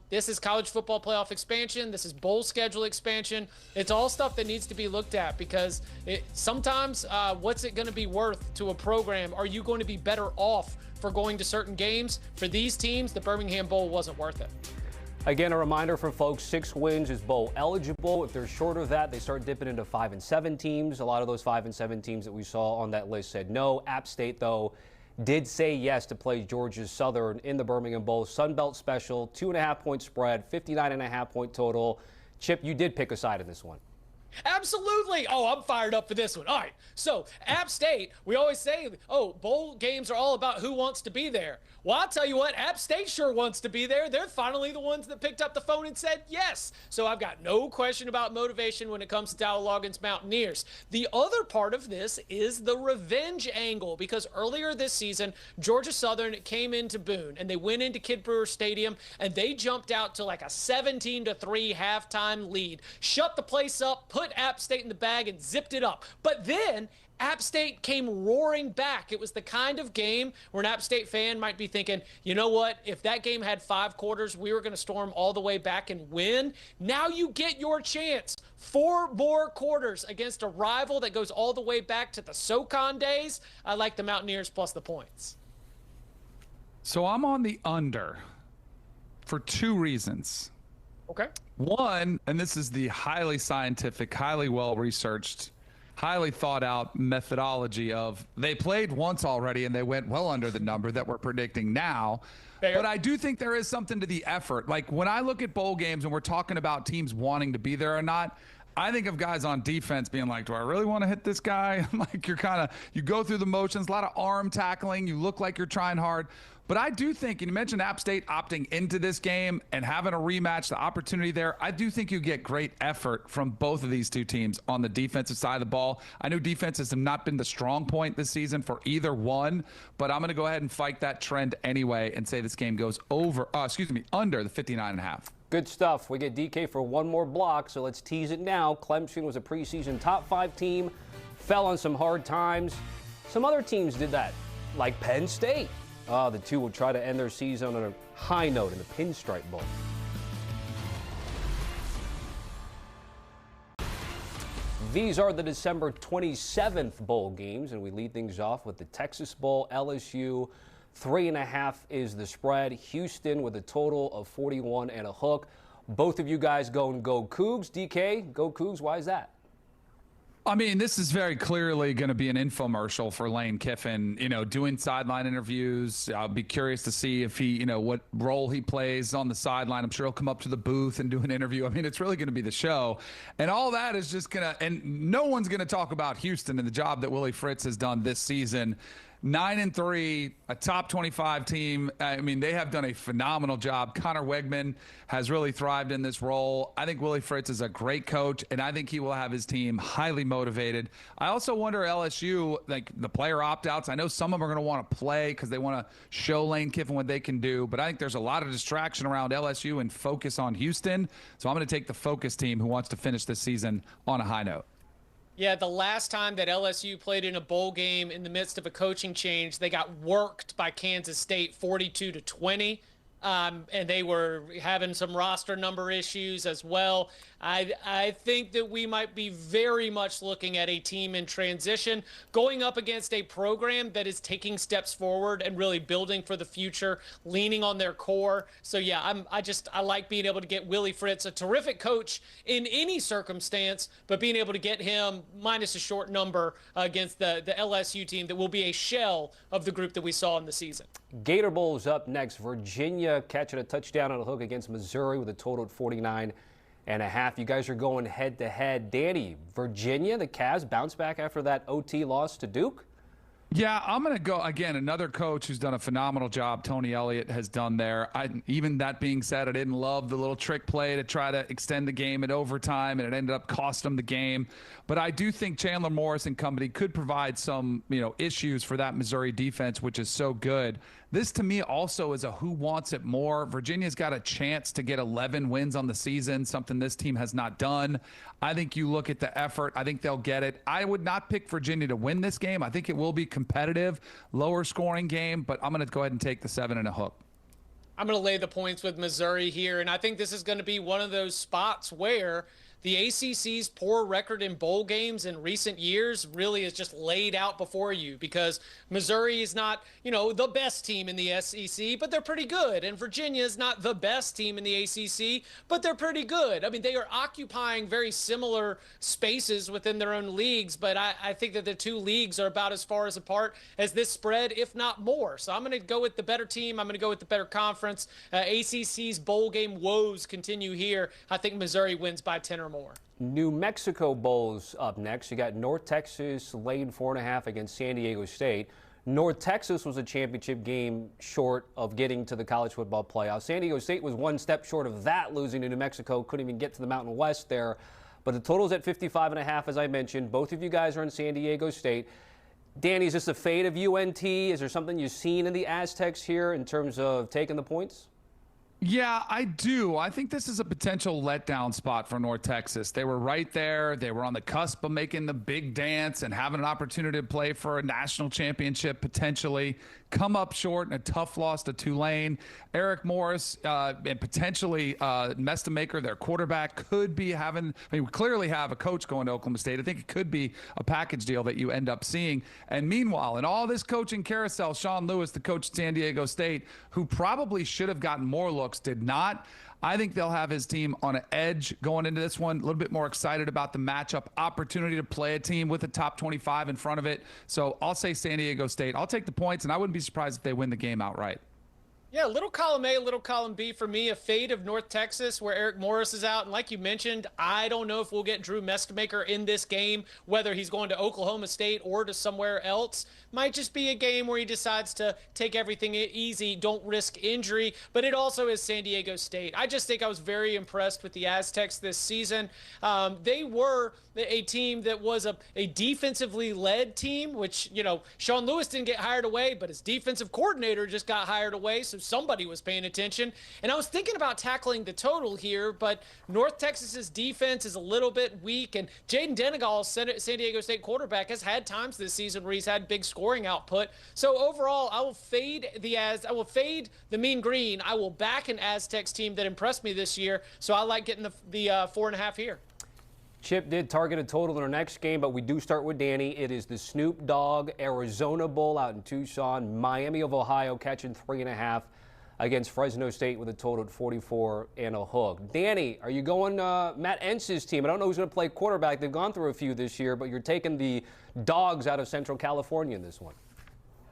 This is college football playoff expansion. This is bowl schedule expansion. It's all stuff that needs to be looked at because sometimes what's it going to be worth to a program? Are you going to be better off for going to certain games? For these teams, the Birmingham Bowl wasn't worth it. Again, a reminder for folks, 6 wins is bowl eligible. If they're short of that, they start dipping into 5 and 7 teams. A lot of those 5 and 7 teams that we saw on that list said no. App State, though, did say yes to play Georgia Southern in the Birmingham Bowl. Sun Belt special, 2.5-point spread, 59.5-point total. Chip, you did pick a side in this one. Absolutely. Oh, I'm fired up for this one. All right. So App State, we always say, bowl games are all about who wants to be there. Well, I'll tell you what, App State sure wants to be there. They're finally the ones that picked up the phone and said yes. So I've got no question about motivation when it comes to Dow Loggins Mountaineers. The other part of this is the revenge angle, because earlier this season, Georgia Southern came into Boone and they went into Kid Brewer Stadium and they jumped out to like a 17-3 halftime lead, shut the place up, put App State in the bag and zipped it up. But then App State came roaring back. It was the kind of game where an App State fan might be thinking, you know what, if that game had 5 quarters, we were going to storm all the way back and win. Now you get your chance. 4 more quarters against a rival that goes all the way back to the SoCon days. I like the Mountaineers plus the points. So I'm on the under for 2 reasons. Okay. One, and this is the highly scientific, highly well-researched, highly thought-out methodology of they played once already and they went well under the number that we're predicting now. But I do think there is something to the effort. Like when I look at bowl games and we're talking about teams wanting to be there or not, I think of guys on defense being like, do I really want to hit this guy? Like you go through the motions, a lot of arm tackling. You look like you're trying hard. But I do think, and you mentioned App State opting into this game and having a rematch, the opportunity there, I do think you get great effort from both of these two teams on the defensive side of the ball. I know defenses have not been the strong point this season for either one, but I'm going to go ahead and fight that trend anyway and say this game goes under the 59.5. Good stuff. We get DK for one more block, so let's tease it now. Clemson was a preseason top 5 team, fell on some hard times. Some other teams did that, like Penn State. The two will try to end their season on a high note in the Pinstripe Bowl. These are the December 27th bowl games, and we lead things off with the Texas Bowl. LSU, 3.5 is the spread. Houston with a total of 41 and a hook. Both of you guys going go Cougs. DK, go Cougs. Why is that? I mean, this is very clearly going to be an infomercial for Lane Kiffin, doing sideline interviews. I'll be curious to see if he, what role he plays on the sideline. I'm sure he'll come up to the booth and do an interview. I mean, it's really going to be the show. And all that is just going to, and no one's going to talk about Houston and the job that Willie Fritz has done this season. 9-3, a top 25 team. I mean, they have done a phenomenal job. Connor Wegman has really thrived in this role. I think Willie Fritz is a great coach, and I think he will have his team highly motivated. I also wonder LSU, like the player opt-outs. I know some of them are going to want to play because they want to show Lane Kiffin what they can do, but I think there's a lot of distraction around LSU and focus on Houston. So I'm going to take the focus team who wants to finish this season on a high note. Yeah, the last time that LSU played in a bowl game in the midst of a coaching change, they got worked by Kansas State 42-20. And they were having some roster number issues as well. I think that we might be very much looking at a team in transition going up against a program that is taking steps forward and really building for the future, leaning on their core. So yeah, I like being able to get Willie Fritz, a terrific coach in any circumstance, but being able to get him minus a short number against the LSU team that will be a shell of the group that we saw in the season. Gator Bowl is up next. Virginia Virginia catching a touchdown on a hook against Missouri with a total of 49.5. You guys are going head-to-head. Danny, Virginia, the Cavs bounce back after that OT loss to Duke? Yeah, I'm going to go, again, another coach who's done a phenomenal job, Tony Elliott, has done there. Even that being said, I didn't love the little trick play to try to extend the game at overtime, and it ended up costing them the game. But I do think Chandler Morris and company could provide some, issues for that Missouri defense, which is so good. This, to me, also is a who wants it more. Virginia's got a chance to get 11 wins on the season, something this team has not done. I think you look at the effort. I think they'll get it. I would not pick Virginia to win this game. I think it will be competitive, lower scoring game, but I'm going to go ahead and take the 7 and a hook. I'm going to lay the points with Missouri here, and I think this is going to be one of those spots where the ACC's poor record in bowl games in recent years really is just laid out before you, because Missouri is not, the best team in the SEC, but they're pretty good. And Virginia is not the best team in the ACC, but they're pretty good. I mean, they are occupying very similar spaces within their own leagues, but I think that the two leagues are about as far apart as this spread, if not more. So I'm going to go with the better team. I'm going to go with the better conference. ACC's bowl game woes continue here. I think Missouri wins by 10 or more. New Mexico Bowl's up next. You got North Texas laying 4.5 against San Diego State. North Texas was a championship game short of getting to the college football playoff. San Diego State was one step short of that, losing to New Mexico. Couldn't even get to the Mountain West there. But the total's at 55.5, as I mentioned. Both of you guys are in San Diego State. Danny, is this a fate of UNT? Is there something you've seen in the Aztecs here in terms of taking the points? Yeah, I do. I think this is a potential letdown spot for North Texas. They were right there. They were on the cusp of making the big dance and having an opportunity to play for a national championship potentially. Come up short in a tough loss to Tulane. Eric Morris and potentially Mestamaker, their quarterback, could be having – we clearly have a coach going to Oklahoma State. I think it could be a package deal that you end up seeing. And meanwhile, in all this coaching carousel, Sean Lewis, the coach at San Diego State, who probably should have gotten more looks, did not. I think they'll have his team on an edge going into this one, a little bit more excited about the matchup, opportunity to play a team with a top 25 in front of it. So I'll say San Diego State. I'll take the points, and I wouldn't be surprised if they win the game outright. Yeah, little column A, little column B for me, a fade of North Texas where Eric Morris is out. And like you mentioned, I don't know if we'll get Drew Mestamaker in this game, whether he's going to Oklahoma State or to somewhere else. Might just be a game where he decides to take everything easy, don't risk injury, but it also is San Diego State. I just think I was very impressed with the Aztecs this season. They were a team that was a defensively led team, which, Sean Lewis didn't get hired away, but his defensive coordinator just got hired away, so somebody was paying attention. And I was thinking about tackling the total here, but North Texas's defense is a little bit weak, and Jaden Denegal, San Diego State quarterback, has had times this season where he's had big scoring output. So overall, I will fade the Mean Green. I will back an Aztecs team that impressed me this year, so I like getting the 4.5 here. Chip did target a total in our next game, but we do start with Danny. It is the Snoop Dogg Arizona Bowl out in Tucson. Miami of Ohio catching 3.5 against Fresno State with a total at 44 and a hook. Danny, are you going Matt Entz's team? I don't know who's going to play quarterback. They've gone through a few this year, but you're taking the Dogs out of Central California in this one.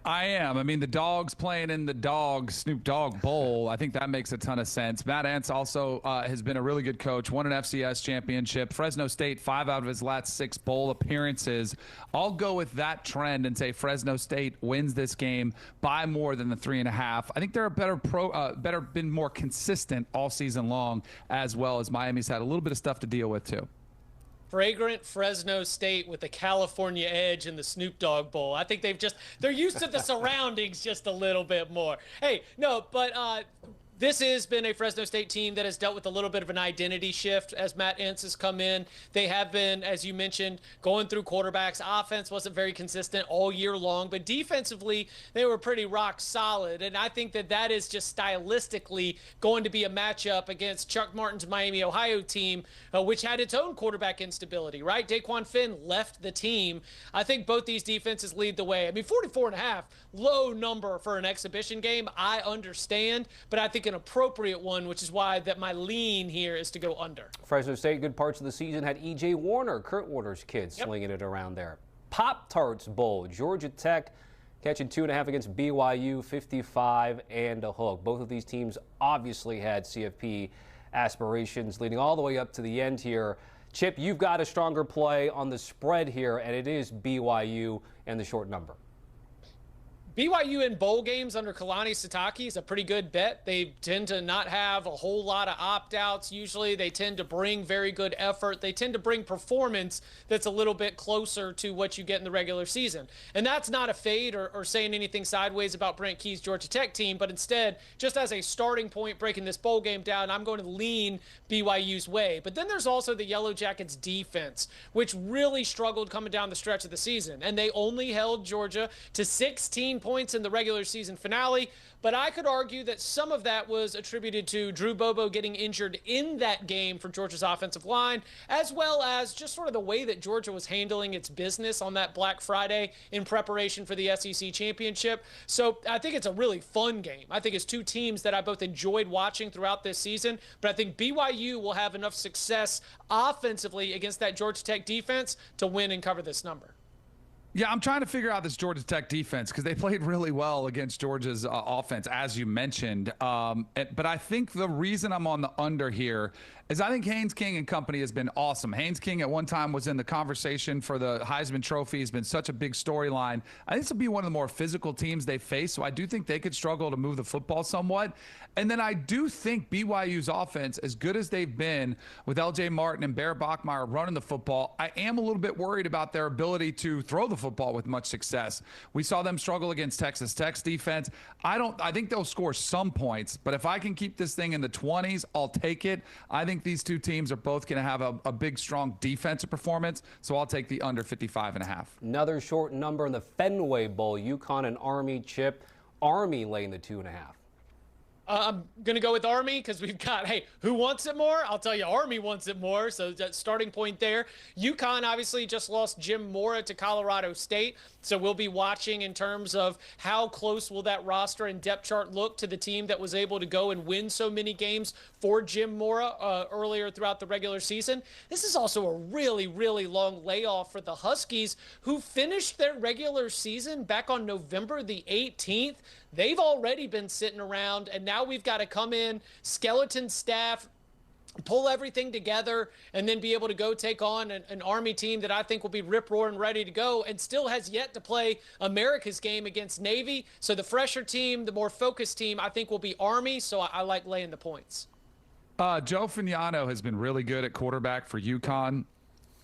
I am. I mean, the Dogs playing in the Snoop Dogg Bowl. I think that makes a ton of sense. Matt Entz also has been a really good coach, won an FCS championship. Fresno State, 5 out of his last 6 bowl appearances. I'll go with that trend and say Fresno State wins this game by more than the 3.5. I think they're been more consistent all season long, as well as Miami's had a little bit of stuff to deal with too. Fragrant Fresno State with the California edge in the Snoop Dogg Bowl. I think they're used to the surroundings just a little bit more. Hey, no, but this has been a Fresno State team that has dealt with a little bit of an identity shift as Matt Entz has come in. They have been, as you mentioned, going through quarterbacks. Offense wasn't very consistent all year long, but defensively, they were pretty rock solid. And I think that is just stylistically going to be a matchup against Chuck Martin's Miami, Ohio team, which had its own quarterback instability, right? Daquan Finn left the team. I think both these defenses lead the way. I mean, 44.5, low number for an exhibition game. I understand, but I think an appropriate one, which is why that my lean here is to go under. Fresno State, good parts of the season, had E.J. Warner, Kurt Warner's kid, slinging it around there. Pop-Tarts Bowl, Georgia Tech catching 2.5 against BYU, 55 and a hook. Both of these teams obviously had CFP aspirations leading all the way up to the end here. Chip, you've got a stronger play on the spread here, and it is BYU and the short number. BYU in bowl games under Kalani Sitake is a pretty good bet. They tend to not have a whole lot of opt-outs. Usually they tend to bring very good effort. They tend to bring performance that's a little bit closer to what you get in the regular season. And that's not a fade or saying anything sideways about Brent Key's Georgia Tech team, but instead, just as a starting point breaking this bowl game down, I'm going to lean BYU's way. But then there's also the Yellow Jackets defense, which really struggled coming down the stretch of the season. And they only held Georgia to 16 points in the regular season finale, but I could argue that some of that was attributed to Drew Bobo getting injured in that game for Georgia's offensive line, as well as just sort of the way that Georgia was handling its business on that Black Friday in preparation for the SEC championship. So I think it's a really fun game. I think it's two teams that I both enjoyed watching throughout this season, but I think BYU will have enough success offensively against that Georgia Tech defense to win and cover this number. Yeah, I'm trying to figure out this Georgia Tech defense because they played really well against Georgia's offense, as you mentioned. But I think the reason I'm on the under here is I think Haynes King and company has been awesome. Haynes King at one time was in the conversation for the Heisman Trophy. Has been such a big storyline. I think this will be one of the more physical teams they face, so I do think they could struggle to move the football somewhat. And then I do think BYU's offense, as good as they've been with L.J. Martin and Bear Bachmeier running the football, I am a little bit worried about their ability to throw the football with much success. We saw them struggle against Texas Tech's defense. I think they'll score some points, but if I can keep this thing in the 20s, I'll take it. I think these two teams are both going to have a big, strong defensive performance, so I'll take the under 55.5. Another short number in the Fenway Bowl, UConn and Army. Chip, Army laying the 2.5. I'm going to go with Army because we've got, hey, who wants it more? I'll tell you, Army wants it more. So that starting point there. UConn obviously just lost Jim Mora to Colorado State. So we'll be watching in terms of how close will that roster and depth chart look to the team that was able to go and win so many games for Jim Mora earlier throughout the regular season. This is also a really, really long layoff for the Huskies, who finished their regular season back on November the 18th. They've already been sitting around, and now we've got to come in, skeleton staff, pull everything together, and then be able to go take on an Army team that I think will be rip-roaring ready to go and still has yet to play America's game against Navy. So the fresher team, the more focused team, I think will be Army, so I like laying the points. Joe Fagnano has been really good at quarterback for UConn.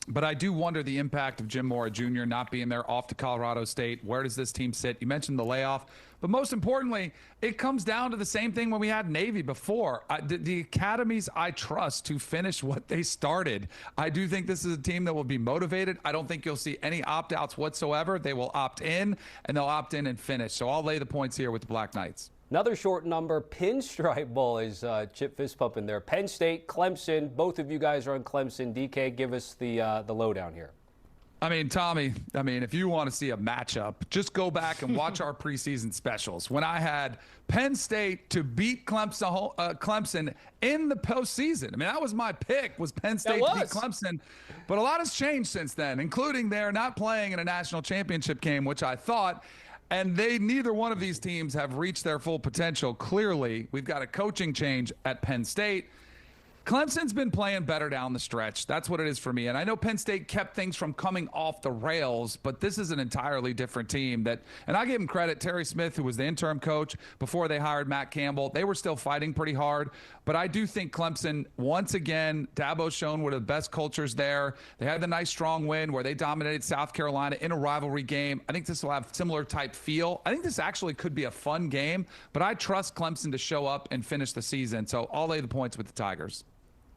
But I do wonder the impact of Jim Mora Jr. not being there, off to Colorado State. Where does this team sit? You mentioned the layoff. But most importantly, it comes down to the same thing when we had Navy before. The academies I trust to finish what they started. I do think this is a team that will be motivated. I don't think you'll see any opt-outs whatsoever. They will opt in, and they'll opt in and finish. So I'll lay the points here with the Black Knights. Another short number, Pinstripe Bowl, is Chip fist pumping there. Penn State, Clemson. Both of you guys are on Clemson. DK, give us the lowdown here. I mean, Tommy, if you want to see a matchup, just go back and watch our preseason specials. When I had Penn State to beat Clemson in the postseason. That was my pick, was Penn State to beat Clemson. But a lot has changed since then, including they're not playing in a national championship game, which I thought. And neither one of these teams have reached their full potential. Clearly, we've got a coaching change at Penn State. Clemson's been playing better down the stretch. That's what it is for me. And I know Penn State kept things from coming off the rails, but this is an entirely different team. And I give him credit. Terry Smith, who was the interim coach before they hired Matt Campbell, they were still fighting pretty hard. But I do think Clemson, once again, Dabo's shown one of the best cultures there. They had the nice strong win where they dominated South Carolina in a rivalry game. I think this will have similar type feel. I think this actually could be a fun game, but I trust Clemson to show up and finish the season. So I'll lay the points with the Tigers.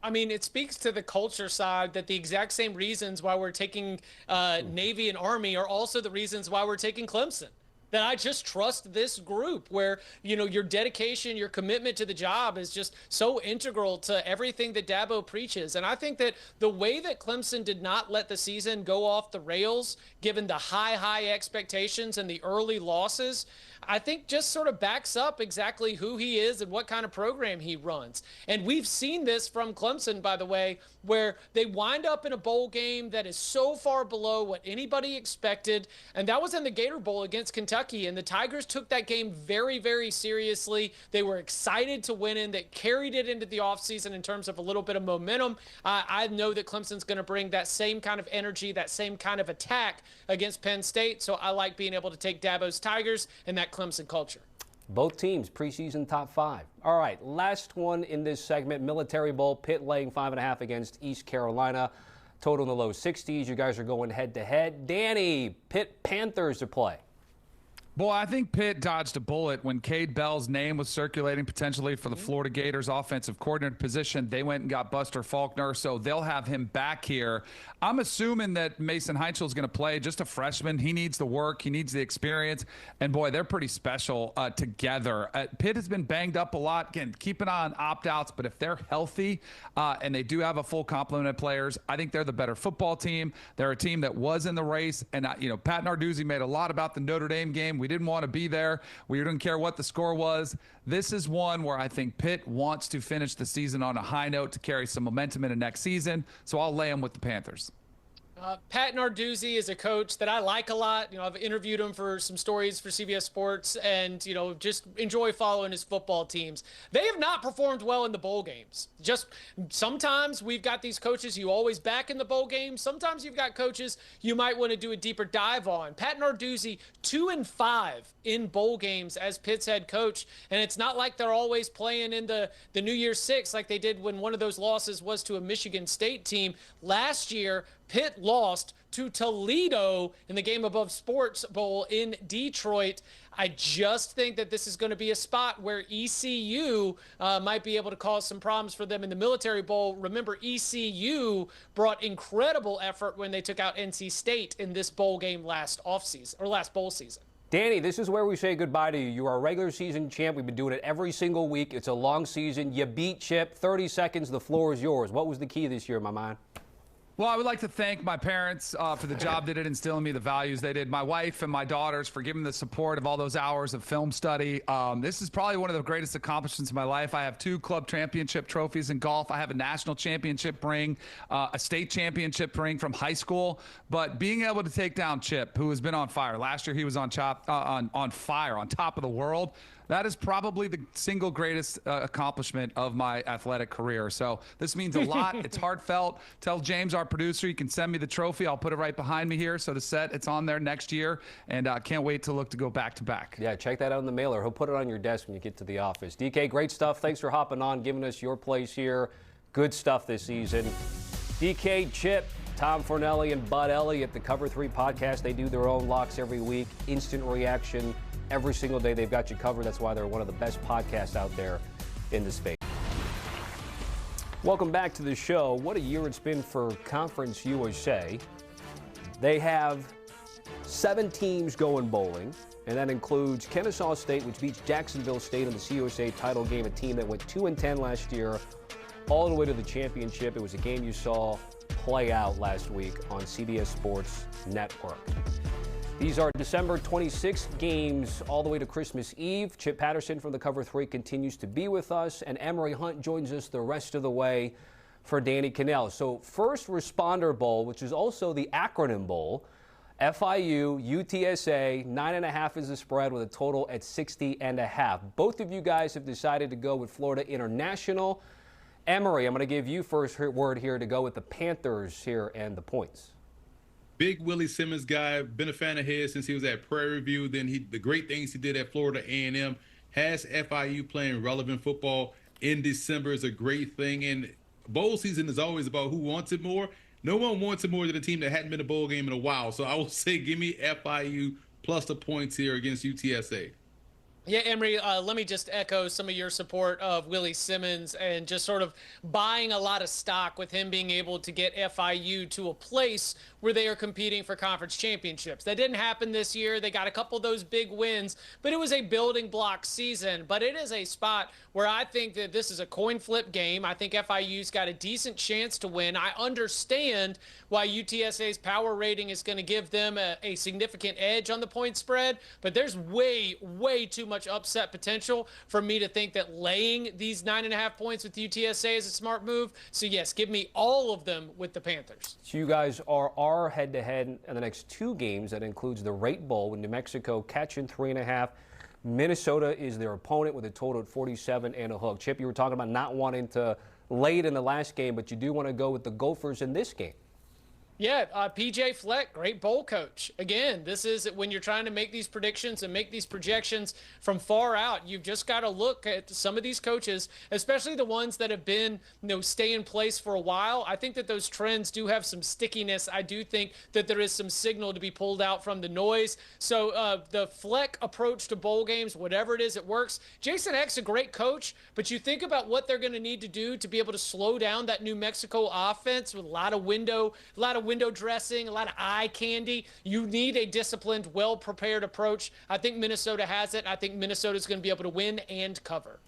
It speaks to the culture side that the exact same reasons why we're taking Navy and Army are also the reasons why we're taking Clemson. That I just trust this group where, your dedication, your commitment to the job is just so integral to everything that Dabo preaches. And I think that the way that Clemson did not let the season go off the rails, given the high expectations and the early losses, I think just sort of backs up exactly who he is and what kind of program he runs. And we've seen this from Clemson, by the way, where they wind up in a bowl game that is so far below what anybody expected. And that was in the Gator Bowl against Kentucky. And the Tigers took that game very, very seriously. They were excited to win in. They carried it into the offseason in terms of a little bit of momentum. I know that Clemson's going to bring that same kind of energy, that same kind of attack against Penn State. So I like being able to take Dabo's Tigers and that Clemson culture. Both teams preseason top 5. All right, last one in this segment, Military Bowl, Pitt laying 5.5 against East Carolina. Total in the low 60s. You guys are going head-to-head. Danny, Pitt Panthers to play. Boy, I think Pitt dodged a bullet when Cade Bell's name was circulating potentially for the Florida Gators offensive coordinator position. They went and got Buster Faulkner, so they'll have him back here. I'm assuming that Mason Heintzel's going to play, just a freshman. He needs the work. He needs the experience. And, boy, they're pretty special together. Pitt has been banged up a lot. Again, keep an eye on opt-outs, but if they're healthy and they do have a full complement of players, I think they're the better football team. They're a team that was in the race. And, Pat Narduzzi made a lot about the Notre Dame game. We didn't want to be there. We didn't care what the score was. This is one where I think Pitt wants to finish the season on a high note to carry some momentum into next season. So I'll lay them with the Panthers. Pat Narduzzi is a coach that I like a lot. I've interviewed him for some stories for CBS Sports and, just enjoy following his football teams. They have not performed well in the bowl games. Just sometimes we've got these coaches you always back in the bowl games. Sometimes you've got coaches you might want to do a deeper dive on. Pat Narduzzi, 2-5 in bowl games as Pitt's head coach. And it's not like they're always playing in the New Year's Six like they did when one of those losses was to a Michigan State team. Last year, Pitt lost to Toledo in the Game Above Sports Bowl in Detroit. I just think that this is going to be a spot where ECU might be able to cause some problems for them in the Military Bowl. Remember, ECU brought incredible effort when they took out NC State in this bowl game last bowl season. Danny, this is where we say goodbye to you. You are a regular season champ. We've been doing it every single week. It's a long season. You beat Chip. 30 seconds. The floor is yours. What was the key this year, my man? Well, I would like to thank my parents for the job they did instilling me the values they did. My wife and my daughters for giving the support of all those hours of film study. This is probably one of the greatest accomplishments of my life. I have 2 club championship trophies in golf. I have a national championship ring, a state championship ring from high school. But being able to take down Chip, who has been on fire. Last year he was on fire, on top of the world. That is probably the single greatest accomplishment of my athletic career. So this means a lot. It's heartfelt. Tell James, our producer, you can send me the trophy. I'll put it right behind me here. So the set, it's on there next year. And can't wait to look to go back to back. Yeah, check that out in the mailer. He'll put it on your desk when you get to the office. DK, great stuff. Thanks for hopping on, giving us your place here. Good stuff this season. DK, Chip, Tom Fornelli, and Bud Elliott, the Cover 3 podcast. They do their own locks every week. Instant reaction. Every single day they've got you covered. That's why they're one of the best podcasts out there in the space. Welcome back to the show. What a year it's been for Conference USA. They have 7 teams going bowling, and that includes Kennesaw State, which beats Jacksonville State in the CUSA title game, a team that went 2-10 last year, all the way to the championship. It was a game you saw play out last week on CBS Sports Network. These are December 26 games all the way to Christmas Eve. Chip Patterson from the Cover 3 continues to be with us, and Emory Hunt joins us the rest of the way for Danny Kanell. So First Responder Bowl, which is also the acronym bowl, FIU, UTSA, 9.5 is the spread with a total at 60.5. Both of you guys have decided to go with Florida International. Emory, I'm going to give you first word here to go with the Panthers here and the points. Big Willie Simmons guy, been a fan of his since he was at Prairie View. Then the great things he did at Florida A&M. Has FIU playing relevant football in December is a great thing. And bowl season is always about who wants it more. No one wants it more than a team that hadn't been a bowl game in a while. So I will say give me FIU plus the points here against UTSA. Yeah, Emory, let me just echo some of your support of Willie Simmons and just sort of buying a lot of stock with him being able to get FIU to a place where they are competing for conference championships. That didn't happen this year. They got a couple of those big wins, but it was a building block season. But it is a spot where I think that this is a coin flip game. I think FIU's got a decent chance to win. I understand why UTSA's power rating is going to give them a significant edge on the point spread, but there's way too much upset potential for me to think that laying these 9.5 points with UTSA is a smart move. So yes, give me all of them with the Panthers. So you guys are head-to-head in the next two games. That includes the Rate Bowl with New Mexico catching 3.5. Minnesota is their opponent with a total of 47 and a hook. Chip, you were talking about not wanting to lay it in the last game, but you do want to go with the Gophers in this game. Yeah, PJ Fleck, great bowl coach. Again, this is when you're trying to make these predictions and make these projections from far out. You've just got to look at some of these coaches, especially the ones that have been, stay in place for a while. I think that those trends do have some stickiness. I do think that there is some signal to be pulled out from the noise. So the Fleck approach to bowl games, whatever it is, it works. Jason Eck's a great coach, but you think about what they're going to need to do to be able to slow down that New Mexico offense with a lot of window dressing, a lot of eye candy. You need a disciplined, well-prepared approach. I think Minnesota has it. I think Minnesota's going to be able to win and cover.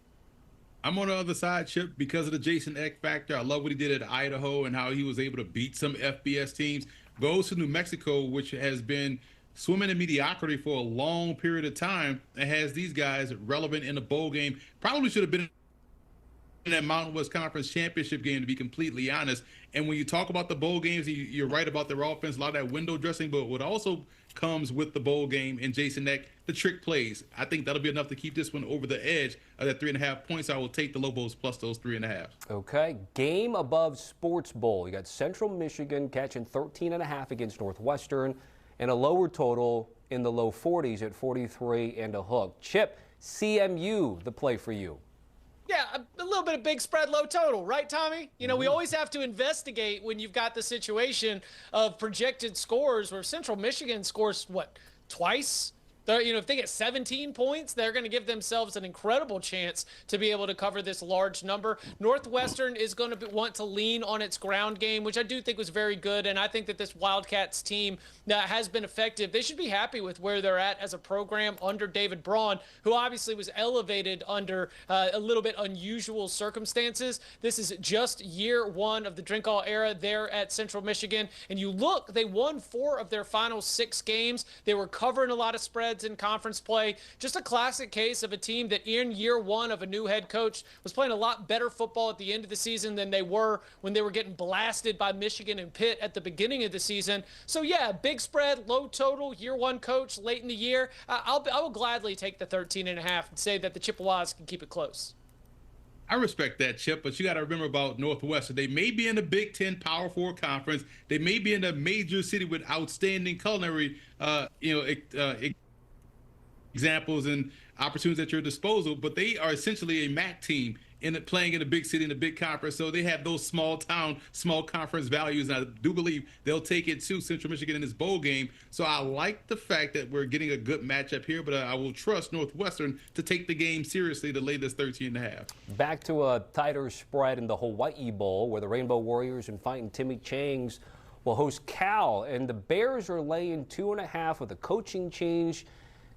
I'm on the other side, Chip, because of the Jason Eck factor. I love what he did at Idaho and how he was able to beat some FBS teams. Goes to New Mexico, which has been swimming in mediocrity for a long period of time, and has these guys relevant in the bowl game. Probably should have been in that Mountain West Conference championship game, to be completely honest. And when you talk about the bowl games, you're right about their offense, a lot of that window dressing, but what also comes with the bowl game and Jason Eck, the trick plays. I think that'll be enough to keep this one over the edge of that 3.5 points. I will take the Lobos plus those 3.5. Okay, game above Sports Bowl. You got Central Michigan catching 13.5 against Northwestern, and a lower total in the low 40s at 43 and a hook. Chip, CMU, the play for you. Yeah, a little bit of big spread, low total, right, Tommy? We always have to investigate when you've got the situation of projected scores where Central Michigan scores, twice? If they get 17 points, they're going to give themselves an incredible chance to be able to cover this large number. Northwestern is going to want to lean on its ground game, which I do think was very good, and I think that this Wildcats team that has been effective. They should be happy with where they're at as a program under David Braun, who obviously was elevated under a little bit unusual circumstances. This is just year one of the Drinkall era there at Central Michigan, and you look, they won 4 of their final 6 games. They were covering a lot of spreads in conference play. Just a classic case of a team that in year one of a new head coach was playing a lot better football at the end of the season than they were when they were getting blasted by Michigan and Pitt at the beginning of the season. So yeah, big spread, low total, year one coach late in the year. I will gladly take the 13.5 and say that the Chippewas can keep it close. I respect that, Chip, but you got to remember about Northwestern. They may be in the Big Ten Power 4 conference. They may be in a major city with outstanding culinary, examples and opportunities at your disposal, but they are essentially a MAC team playing in a big city in a big conference. So they have those small town, small conference values. And I do believe they'll take it to Central Michigan in this bowl game. So I like the fact that we're getting a good matchup here, but I will trust Northwestern to take the game seriously to lay this 13.5. Back to a tighter spread in the Hawai'i Bowl, where the Rainbow Warriors and Fighting Timmy Changs will host Cal, and the Bears are laying 2.5 with a coaching change.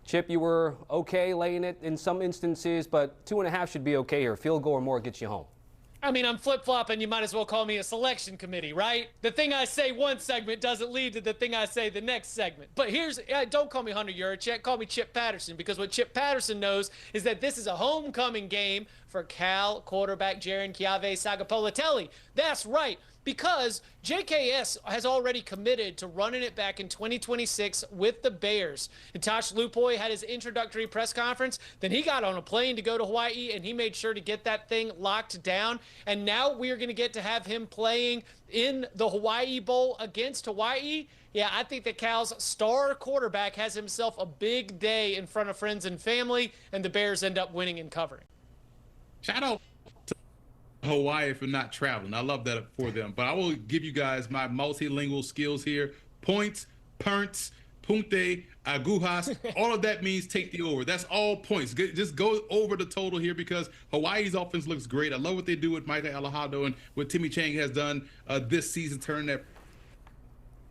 Chip, you were okay laying it in some instances, but 2.5 should be okay here. Field goal or more gets you home. I mean, I'm flip-flopping. You might as well call me a selection committee, right? The thing I say one segment doesn't lead to the thing I say the next segment. But don't call me Hunter Yurachek. Call me Chip Patterson, because what Chip Patterson knows is that this is a homecoming game for Cal quarterback Jaron Chiave Sagapolatelli. That's right, because JKS has already committed to running it back in 2026 with the Bears. And Tosh Lupoy had his introductory press conference. Then he got on a plane to go to Hawaii, and he made sure to get that thing locked down. And now we are going to get to have him playing in the Hawai'i Bowl against Hawaii. Yeah, I think that Cal's star quarterback has himself a big day in front of friends and family, and the Bears end up winning and covering. Shout out to Hawaii for not traveling. I love that for them. But I will give you guys my multilingual skills here. Points, punts, punte, agujas, all of that means take the over. That's all points. Just go over the total here because Hawaii's offense looks great. I love what they do with Micah Alejandro and what Timmy Chang has done this season, turning that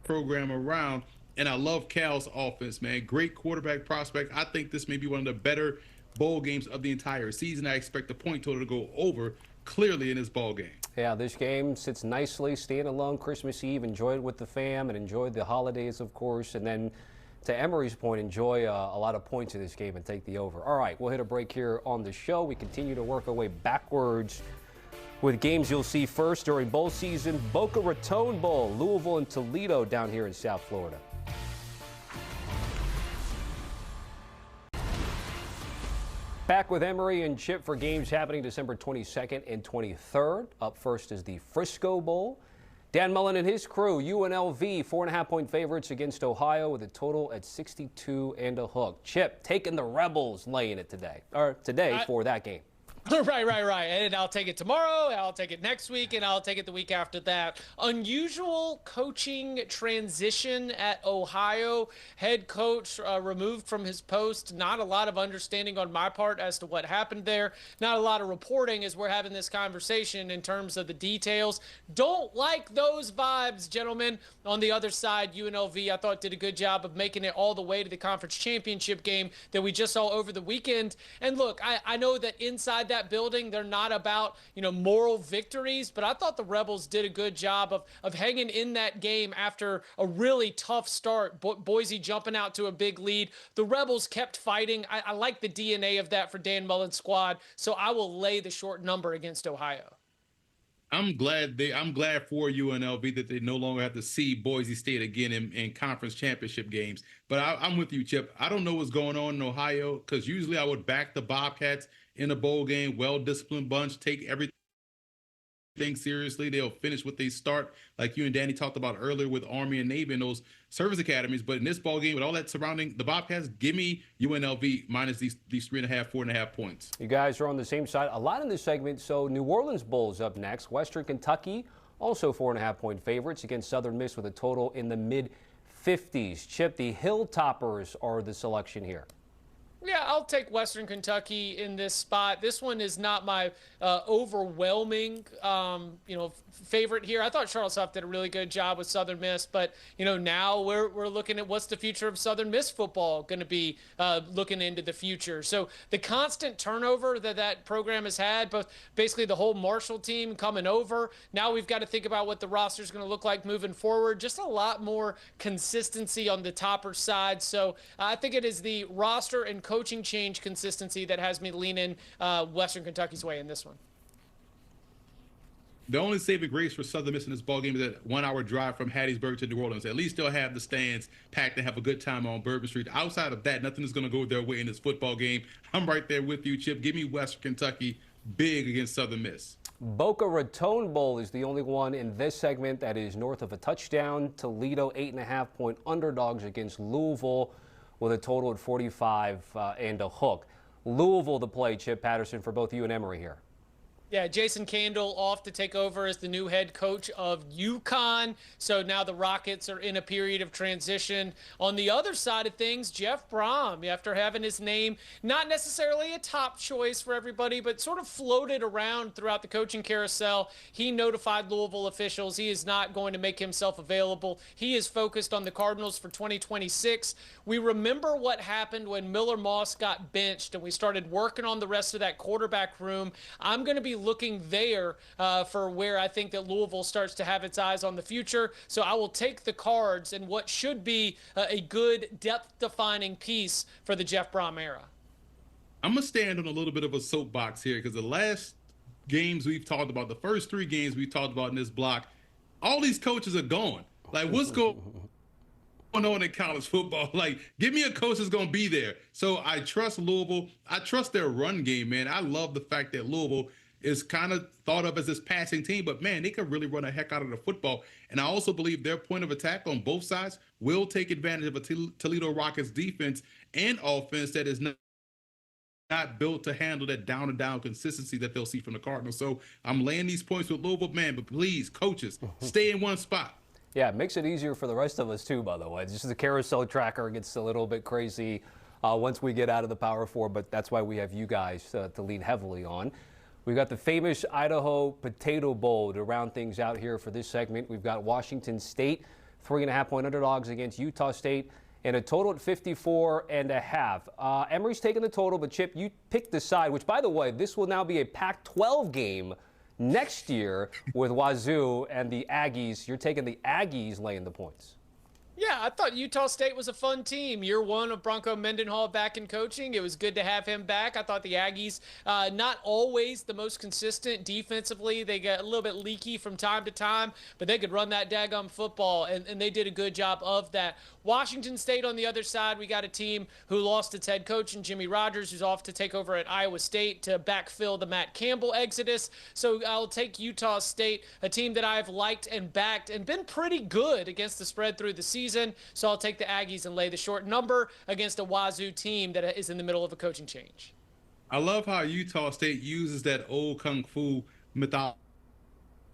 program around. And I love Cal's offense, man. Great quarterback prospect. I think this may be one of the better bowl games of the entire season. I expect the point total to go over clearly in this ball game. Yeah, this game sits nicely, standalone Christmas Eve. Enjoy it with the fam and enjoy the holidays, of course. And then to Emory's point, enjoy a lot of points in this game and take the over. All right, we'll hit a break here on the show. We continue to work our way backwards with games you'll see first during bowl season. Boca Raton Bowl, Louisville and Toledo down here in South Florida. Back with Emory and Chip for games happening December 22nd and 23rd. Up first is the Frisco Bowl. Dan Mullen and his crew, UNLV, 4.5-point favorites against Ohio with a total at 62 and a hook. Chip, taking the Rebels laying it today for that game. Right. And I'll take it tomorrow, I'll take it next week, and I'll take it the week after that. Unusual coaching transition at Ohio. Head coach removed from his post. Not a lot of understanding on my part as to what happened there. Not a lot of reporting as we're having this conversation in terms of the details. Don't like those vibes, gentlemen. On the other side, UNLV, I thought, did a good job of making it all the way to the conference championship game that we just saw over the weekend. And look, I know that inside that building, they're not about, moral victories, but I thought the Rebels did a good job of hanging in that game after a really tough start. Boise jumping out to a big lead. The Rebels kept fighting. I like the DNA of that for Dan Mullen's squad, so I will lay the short number against Ohio. I'm glad for UNLV that they no longer have to see Boise State again in conference championship games. But I'm with you, Chip. I don't know what's going on in Ohio because usually I would back the Bobcats in a bowl game, well-disciplined bunch, take everything seriously. They'll finish what they start, like you and Danny talked about earlier with Army and Navy and those service academies. But in this ball game, with all that surrounding the Bobcats, give me UNLV minus these 3.5, 4.5 points. You guys are on the same side. A lot in this segment. So New Orleans Bowl is up next. Western Kentucky, also 4.5-point favorites against Southern Miss with a total in the mid-50s. Chip, the Hilltoppers are the selection here. Yeah, I'll take Western Kentucky in this spot. This one is not my overwhelming, favorite here. I thought Charles Huff did a really good job with Southern Miss, but now we're looking at what's the future of Southern Miss football going to be looking into the future. So the constant turnover that program has had, both basically the whole Marshall team coming over. Now we've got to think about what the roster is going to look like moving forward. Just a lot more consistency on the topper side. So I think it is the roster and coaching change consistency that has me leaning Western Kentucky's way in this one. The only saving grace for Southern Miss in this ballgame is that 1 hour drive from Hattiesburg to New Orleans. At least they'll have the stands packed and have a good time on Bourbon Street. Outside of that, nothing is going to go their way in this football game. I'm right there with you, Chip. Give me Western Kentucky big against Southern Miss. Boca Raton Bowl is the only one in this segment that is north of a touchdown. Toledo 8.5-point underdogs against Louisville with a total at 45 and a hook. Louisville to play, Chip Patterson, for both you and Emory here. Yeah, Jason Candle off to take over as the new head coach of UConn. So now the Rockets are in a period of transition. On the other side of things, Jeff Brom, after having his name not necessarily a top choice for everybody, but sort of floated around throughout the coaching carousel, he notified Louisville officials he is not going to make himself available. He is focused on the Cardinals for 2026. We remember what happened when Miller Moss got benched and we started working on the rest of that quarterback room. I'm going to be looking there for where I think that Louisville starts to have its eyes on the future. So I will take the Cards in what should be a good depth-defining piece for the Jeff Brom era. I'm going to stand on a little bit of a soapbox here because the last games we've talked about, the first 3 games we've talked about in this block, all these coaches are gone. Like, what's going on in college football? Like, give me a coach that's going to be there. So I trust Louisville. I trust their run game, man. I love the fact that Louisville is kind of thought of as this passing team, but man, they can really run a heck out of the football. And I also believe their point of attack on both sides will take advantage of a Toledo Rockets defense and offense that is not built to handle that down and down consistency that they'll see from the Cardinals. So I'm laying these points with Louisville, man, but please, coaches, stay in one spot. Yeah, it makes it easier for the rest of us too, by the way. Just the carousel tracker gets a little bit crazy once we get out of the Power Four, but that's why we have you guys to lean heavily on. We've got the famous Idaho Potato Bowl to round things out here for this segment. We've got Washington State, 3.5-point underdogs against Utah State, and a total at 54.5. Emory's taking the total, but Chip, you picked the side, which, by the way, this will now be a Pac-12 game next year with Wazoo and the Aggies. You're taking the Aggies laying the points. Yeah, I thought Utah State was a fun team. Year one of Bronco Mendenhall back in coaching. It was good to have him back. I thought the Aggies, not always the most consistent defensively. They got a little bit leaky from time to time, but they could run that daggum football, and they did a good job of that. Washington State on the other side, we got a team who lost its head coach and Jimmy Rogers, who's off to take over at Iowa State to backfill the Matt Campbell exodus. So I'll take Utah State, a team that I've liked and backed and been pretty good against the spread through the season. So I'll take the Aggies and lay the short number against a Wazoo team that is in the middle of a coaching change. I love how Utah State uses that old kung fu mythology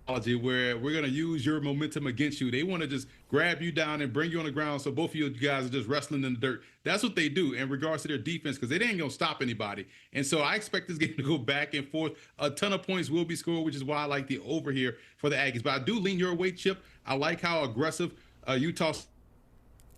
where we're going to use your momentum against you. They want to just grab you down and bring you on the ground so both of you guys are just wrestling in the dirt. That's what they do in regards to their defense because they ain't going to stop anybody. And so I expect this game to go back and forth. A ton of points will be scored, which is why I like the over here for the Aggies. But I do lean your way, Chip. I like how aggressive Utah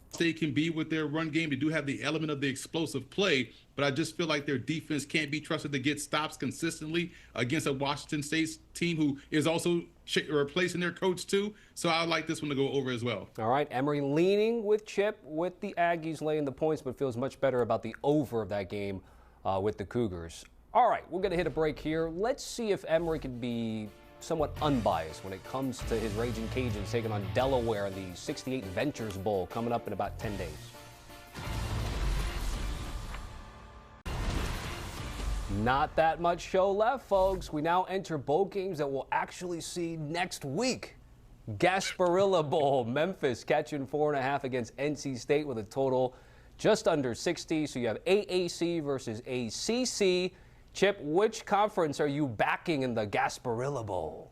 State can be with their run game. They do have the element of the explosive play, but I just feel like their defense can't be trusted to get stops consistently against a Washington State team who is also replacing their coach too. So I would like this one to go over as well. All right, Emory leaning with Chip with the Aggies laying the points, but feels much better about the over of that game with the Cougars. All right, we're going to hit a break here. Let's see if Emory can be somewhat unbiased when it comes to his Raging Cajuns taking on Delaware in the 68 Ventures Bowl coming up in about 10 days. Not that much show left, folks. We now enter bowl games that we'll actually see next week. Gasparilla Bowl, Memphis catching 4.5 against NC State with a total just under 60. So you have AAC versus ACC. Chip, which conference are you backing in the Gasparilla Bowl?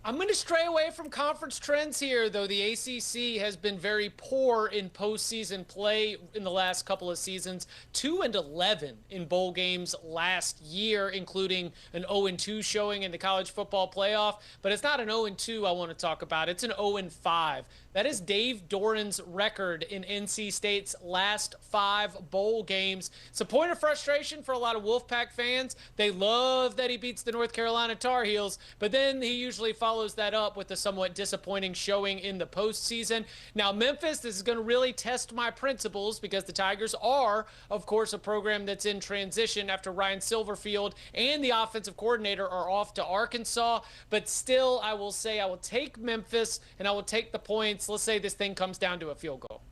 I'm going to stray away from conference trends here, though the ACC has been very poor in postseason play in the last couple of seasons. 2-11 in bowl games last year, including an 0-2 showing in the college football playoff. But it's not an 0-2 I want to talk about. It's an 0-5. That is Dave Doran's record in NC State's last 5 bowl games. It's a point of frustration for a lot of Wolfpack fans. They love that he beats the North Carolina Tar Heels, but then he usually follows that up with a somewhat disappointing showing in the postseason. Now, Memphis, this is going to really test my principles because the Tigers are, of course, a program that's in transition after Ryan Silverfield and the offensive coordinator are off to Arkansas. But still, I will say I will take Memphis and I will take the points. Let's say this thing comes down to a field goal.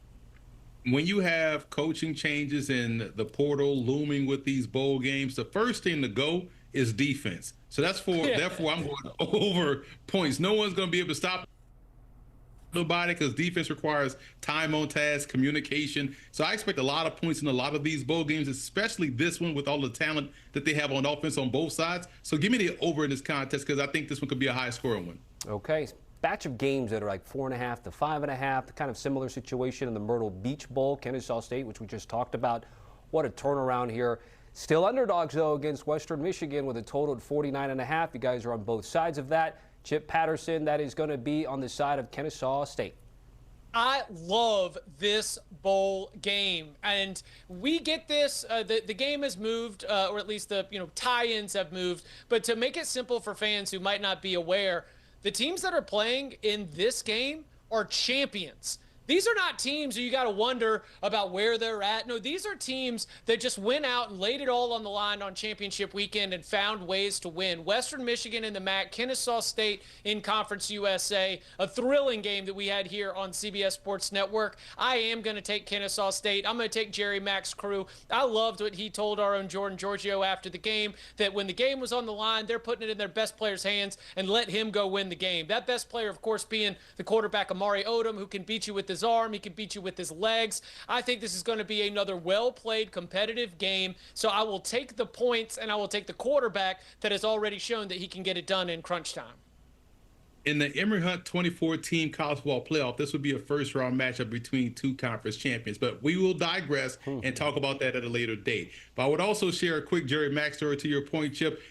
When you have coaching changes in the portal looming with these bowl games, the first thing to go is defense. So therefore I'm going over points. No one's going to be able to stop nobody because defense requires time on task, communication. So I expect a lot of points in a lot of these bowl games, especially this one with all the talent that they have on offense on both sides. So give me the over in this contest because I think this one could be a high scoring one. Okay. Batch of games that are like 4.5 to 5.5, kind of similar situation in the Myrtle Beach Bowl, Kennesaw State, which we just talked about. What a turnaround here. Still underdogs, though, against Western Michigan with a total of 49.5. You guys are on both sides of that. Chip Patterson, that is going to be on the side of Kennesaw State. I love this bowl game, and we get this. The game has moved, or at least the tie-ins have moved. But to make it simple for fans who might not be aware, the teams that are playing in this game are champions. These are not teams who you got to wonder about where they're at. No, these are teams that just went out and laid it all on the line on championship weekend and found ways to win. Western Michigan in the MAC, Kennesaw State in Conference USA, a thrilling game that we had here on CBS Sports Network. I am going to take Kennesaw State. I'm going to take Jerry Mack's crew. I loved what he told our own Jordan Giorgio after the game, that when the game was on the line, they're putting it in their best player's hands and let him go win the game. That best player, of course, being the quarterback Amari Odom, who can beat you with his arm, he can beat you with his legs. I think this is going to be another well-played, competitive game. So I will take the points, and I will take the quarterback that has already shown that he can get it done in crunch time. In the Emory Hunt 2014 college football playoff, this would be a first-round matchup between two conference champions. But we will digress and talk about that at a later date. But I would also share a quick Jerry Mack story to your point, Chip.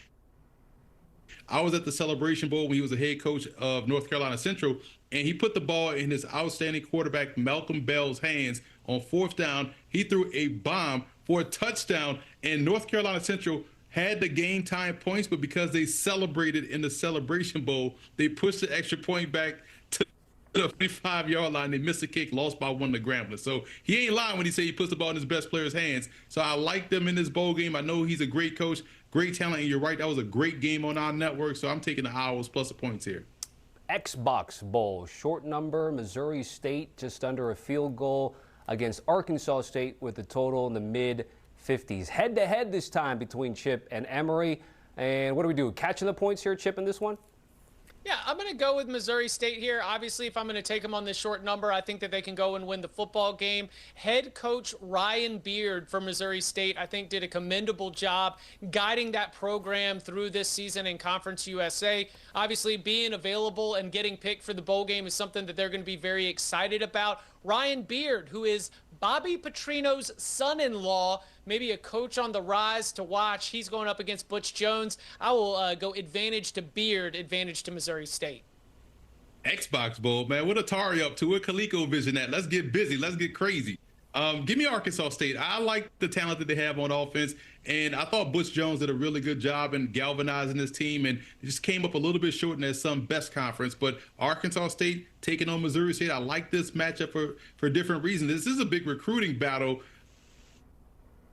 I was at the Celebration Bowl when he was the head coach of North Carolina Central, and he put the ball in his outstanding quarterback Malcolm Bell's hands on 4th down. He threw a bomb for a touchdown, and North Carolina Central had the game time points, but because they celebrated in the Celebration Bowl, they pushed the extra point back to the 25-yard line. They missed a kick, lost by 1 to Grambling. So he ain't lying when he say he puts the ball in his best player's hands. So I like them in this bowl game. I know he's a great coach, great talent, and you're right, that was a great game on our network. So I'm taking the Owls plus the points here. Xbox Bowl, short number, Missouri State just under a field goal against Arkansas State with a total in the mid-50s. Head-to-head this time between Chip and Emory. And what do we do? Catching the points here, Chip, in this one? Yeah, I'm going to go with Missouri State here. Obviously, if I'm going to take them on this short number, I think that they can go and win the football game. Head coach Ryan Beard for Missouri State, I think, did a commendable job guiding that program through this season in Conference USA. Obviously, being available and getting picked for the bowl game is something that they're going to be very excited about. Ryan Beard, who is Bobby Petrino's son-in-law, maybe a coach on the rise to watch. He's going up against Butch Jones. I will go advantage to Beard, advantage to Missouri State. Xbox Bowl, man. What Atari up to? What ColecoVision at? Let's get busy. Let's get crazy. Give me Arkansas State. I like the talent that they have on offense, and I thought Butch Jones did a really good job in galvanizing this team, and it just came up a little bit short in that Sun Best Conference. But Arkansas State taking on Missouri State, I like this matchup for different reasons. This is a big recruiting battle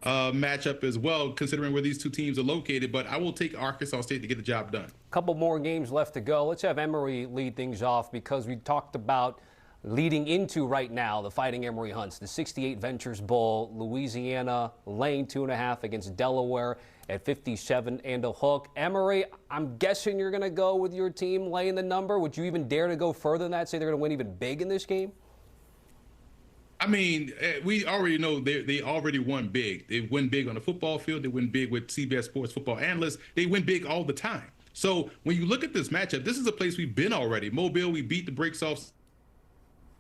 matchup as well, considering where these two teams are located, but I will take Arkansas State to get the job done. A couple more games left to go. Let's have Emory lead things off because we talked about leading into right now the Fighting Emory Hunts, the 68 Ventures Bowl, Louisiana laying 2.5 against Delaware at 57 and a hook. Emory, I'm guessing you're going to go with your team laying the number. Would you even dare to go further than that, say they're going to win even big in this game? I mean, we already know they already won big. They win big on the football field. They win big with CBS Sports football analysts. They win big all the time. So when you look at this matchup, this is a place we've been already. Mobile, we beat the brakes off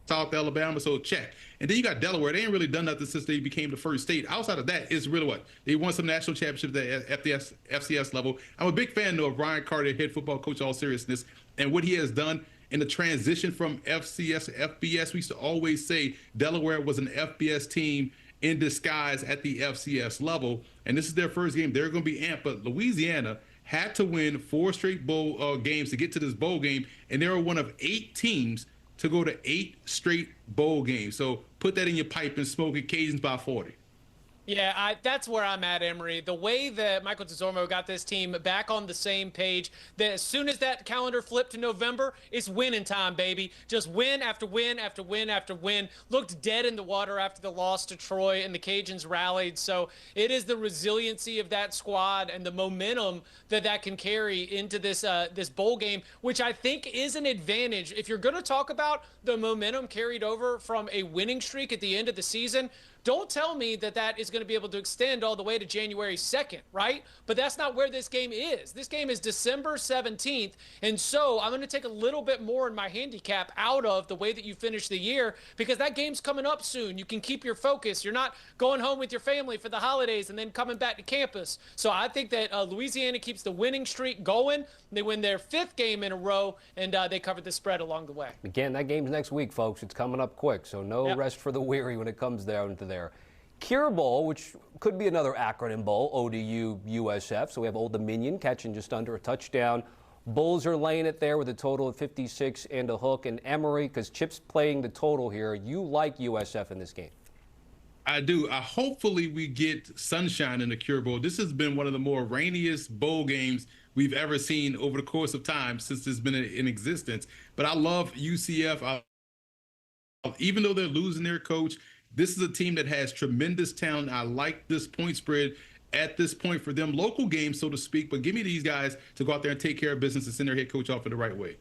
South Alabama, so check. And then you got Delaware. They ain't really done nothing since they became the first state. Outside of that, it's really what? They won some national championships at the FCS level. I'm a big fan, though, of Ryan Carter, head football coach, all seriousness, and what he has done in the transition from FCS to FBS. We used to always say Delaware was an FBS team in disguise at the FCS level, and this is their first game. They're going to be amped, but Louisiana had to win 4 straight bowl games to get to this bowl game, and they were one of 8 teams to go to 8 straight bowl games. So put that in your pipe and smoke it, Cajuns by 40. Yeah, that's where I'm at, Emory. The way that Michael Desormeaux got this team back on the same page, that as soon as that calendar flipped to November, it's winning time, baby. Just win after win after win after win. Looked dead in the water after the loss to Troy, and the Cajuns rallied. So it is the resiliency of that squad and the momentum that can carry into this this bowl game, which I think is an advantage. If you're going to talk about the momentum carried over from a winning streak at the end of the season, don't tell me that is going to be able to extend all the way to January 2nd, right? But that's not where this game is. This game is December 17th, and so I'm going to take a little bit more in my handicap out of the way that you finish the year because that game's coming up soon. You can keep your focus. You're not going home with your family for the holidays and then coming back to campus. So I think that Louisiana keeps the winning streak going. They win their 5th game in a row, and they cover the spread along the way. Again, that game's next week, folks. It's coming up quick, so no rest for the weary when it comes down to there. Cure Bowl, which could be another acronym bowl, ODU USF. So we have Old Dominion catching just under a touchdown. Bulls are laying it there with a total of 56 and a hook. And Emory, because Chip's playing the total here, you like USF in this game. I do. Hopefully we get sunshine in the Cure Bowl. This has been one of the more rainiest bowl games we've ever seen over the course of time since it's been in existence. But I love UCF. Even though they're losing their coach, this is a team that has tremendous talent. I like this point spread at this point for them. Local games, so to speak, but give me these guys to go out there and take care of business and send their head coach off in the right way.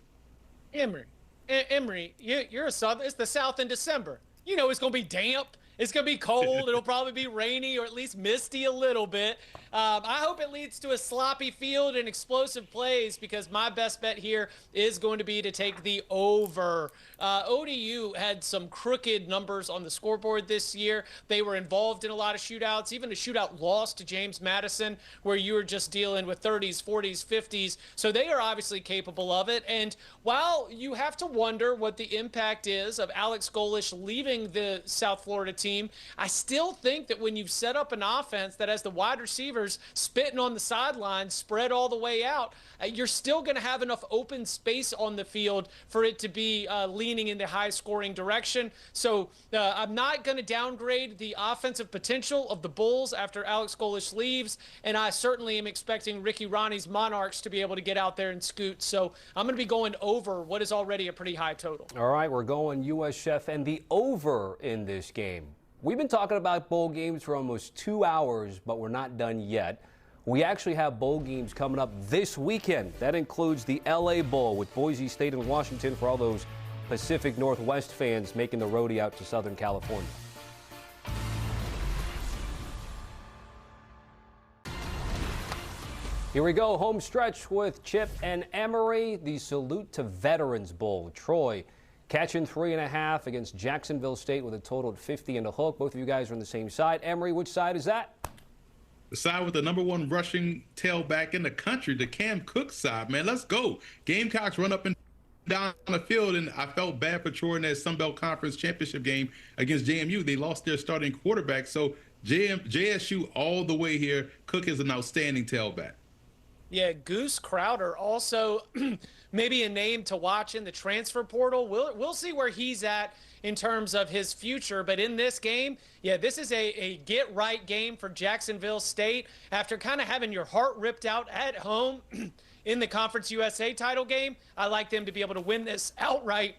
Emory, you're a Southern. It's the South in December. You know it's going to be damp It's going to be cold. It'll probably be rainy or at least misty a little bit. I hope it leads to a sloppy field and explosive plays because my best bet here is going to be to take the over. ODU had some crooked numbers on the scoreboard this year. They were involved in a lot of shootouts, even a shootout loss to James Madison where you were just dealing with 30s, 40s, 50s. So they are obviously capable of it. And while you have to wonder what the impact is of Alex Golesh leaving the South Florida team, I still think that when you've set up an offense that has the wide receivers spitting on the sidelines, spread all the way out, you're still going to have enough open space on the field for it to be leaning in the high-scoring direction. So I'm not going to downgrade the offensive potential of the Bulls after Alex Golesh leaves, and I certainly am expecting Ricky Ronnie's Monarchs to be able to get out there and scoot. So I'm going to be going over what is already a pretty high total. All right, we're going USF and the over in this game. We've been talking about bowl games for almost 2 hours, but we're not done yet. We actually have bowl games coming up this weekend. That includes the LA Bowl with Boise State and Washington for all those Pacific Northwest fans making the roadie out to Southern California. Here we go, home stretch with Chip and Emory, the Salute to Veterans Bowl. Troy catching 3.5 against Jacksonville State with a total of 50 and a hook. Both of you guys are on the same side. Emory, which side is that? The side with the #1 rushing tailback in the country, the Cam Cook side, man. Let's go. Gamecocks run up and down the field, and I felt bad for Troy in that Sun Belt Conference championship game against JMU. They lost their starting quarterback, so JSU all the way here. Cook is an outstanding tailback. Yeah, Goose Crowder also maybe a name to watch in the transfer portal. We'll see where he's at in terms of his future. But in this game, yeah, this is a get-right game for Jacksonville State. After kind of having your heart ripped out at home in the Conference USA title game, I like them to be able to win this outright.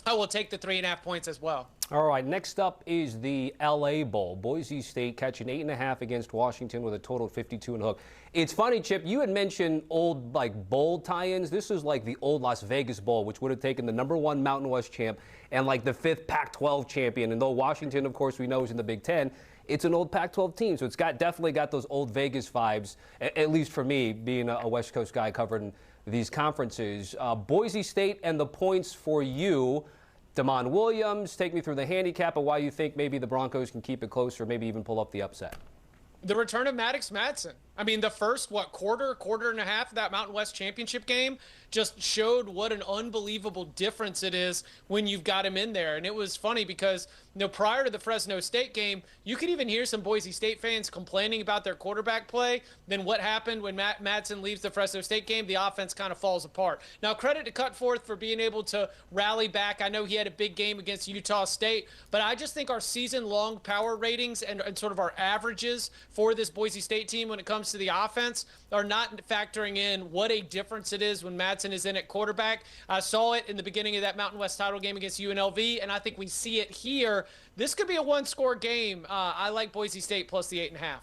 I will take the 3.5 points as well. All right, next up is the LA Bowl. Boise State catching 8.5 against Washington with a total of 52 and a hook. It's funny, Chip, you had mentioned old bowl tie-ins. This is like the old Las Vegas Bowl, which would have taken the #1 Mountain West champ and like the 5th Pac-12 champion. And though Washington, of course, we know is in the Big Ten, it's an old Pac-12 team. So it's definitely got those old Vegas vibes, at least for me, being a West Coast guy covering these conferences. Boise State and the points for you. Damon Williams, take me through the handicap and why you think maybe the Broncos can keep it close or maybe even pull up the upset. The return of Maddox Madsen. I mean, the first, quarter and a half of that Mountain West championship game just showed what an unbelievable difference it is when you've got him in there. And it was funny because, prior to the Fresno State game, you could even hear some Boise State fans complaining about their quarterback play. Then what happened when Madsen leaves the Fresno State game? The offense kind of falls apart. Now, credit to Cutforth for being able to rally back. I know he had a big game against Utah State, but I just think our season-long power ratings and sort of our averages for this Boise State team when it comes to the offense are not factoring in what a difference it is when Madsen is in at quarterback. I saw it in the beginning of that Mountain West title game against UNLV, and I think we see it here. This could be a one-score game. I like Boise State plus the 8.5.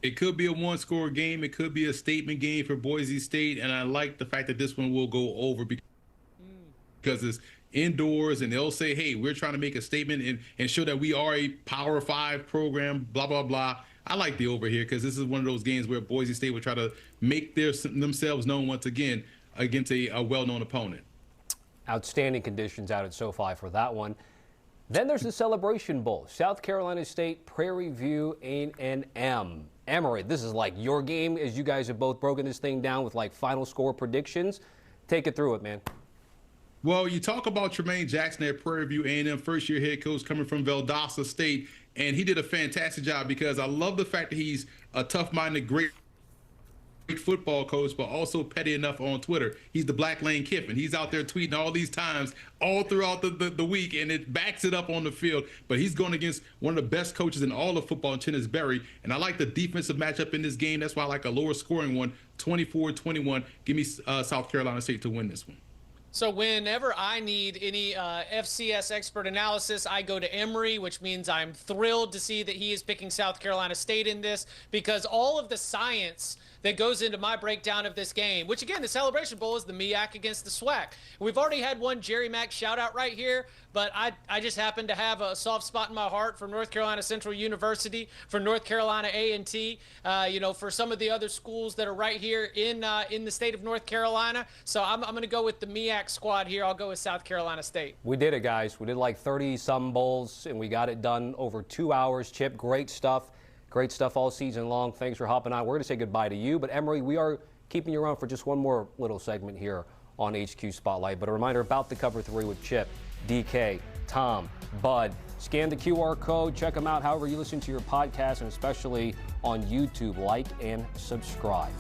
It could be a one-score game. It could be a statement game for Boise State, and I like the fact that this one will go over because it's indoors, and they'll say, hey, we're trying to make a statement and show that we are a Power 5 program, blah, blah, blah. I like the over here because this is one of those games where Boise State would try to make themselves known once again against a well-known opponent. Outstanding conditions out at SoFi for that one. Then there's the Celebration Bowl. South Carolina State, Prairie View, A&M. Emory, this is like your game as you guys have both broken this thing down with like final score predictions. Take it through it, man. Well, you talk about Tremaine Jackson at Prairie View A&M, first-year head coach coming from Valdosta State, and he did a fantastic job because I love the fact that he's a tough-minded, great football coach, but also petty enough on Twitter. He's the Black Lane Kiffin. He's out there tweeting all these times all throughout the week, and it backs it up on the field. But he's going against one of the best coaches in all of football, Chennis Berry, and I like the defensive matchup in this game. That's why I like a lower-scoring one, 24-21. Give me South Carolina State to win this one. So whenever I need any FCS expert analysis, I go to Emory, which means I'm thrilled to see that he is picking South Carolina State in this because all of the science that goes into my breakdown of this game, which again, the Celebration Bowl is the MEAC against the SWAC. We've already had one Jerry Mack shout out right here, but I just happen to have a soft spot in my heart for North Carolina Central University, for North Carolina A&T, for some of the other schools that are right here in the state of North Carolina. So I'm going to go with the MEAC squad here. I'll go with South Carolina State. We did it, guys. We did like 30-some bowls, and we got it done over 2 hours. Chip, great stuff. Great stuff all season long. Thanks for hopping on. We're going to say goodbye to you. But, Emory, we are keeping you around for just one more little segment here on HQ Spotlight. But a reminder about the Cover 3 with Chip, DK, Tom, Bud. Scan the QR code. Check them out however you listen to your podcast, and especially on YouTube. Like and subscribe.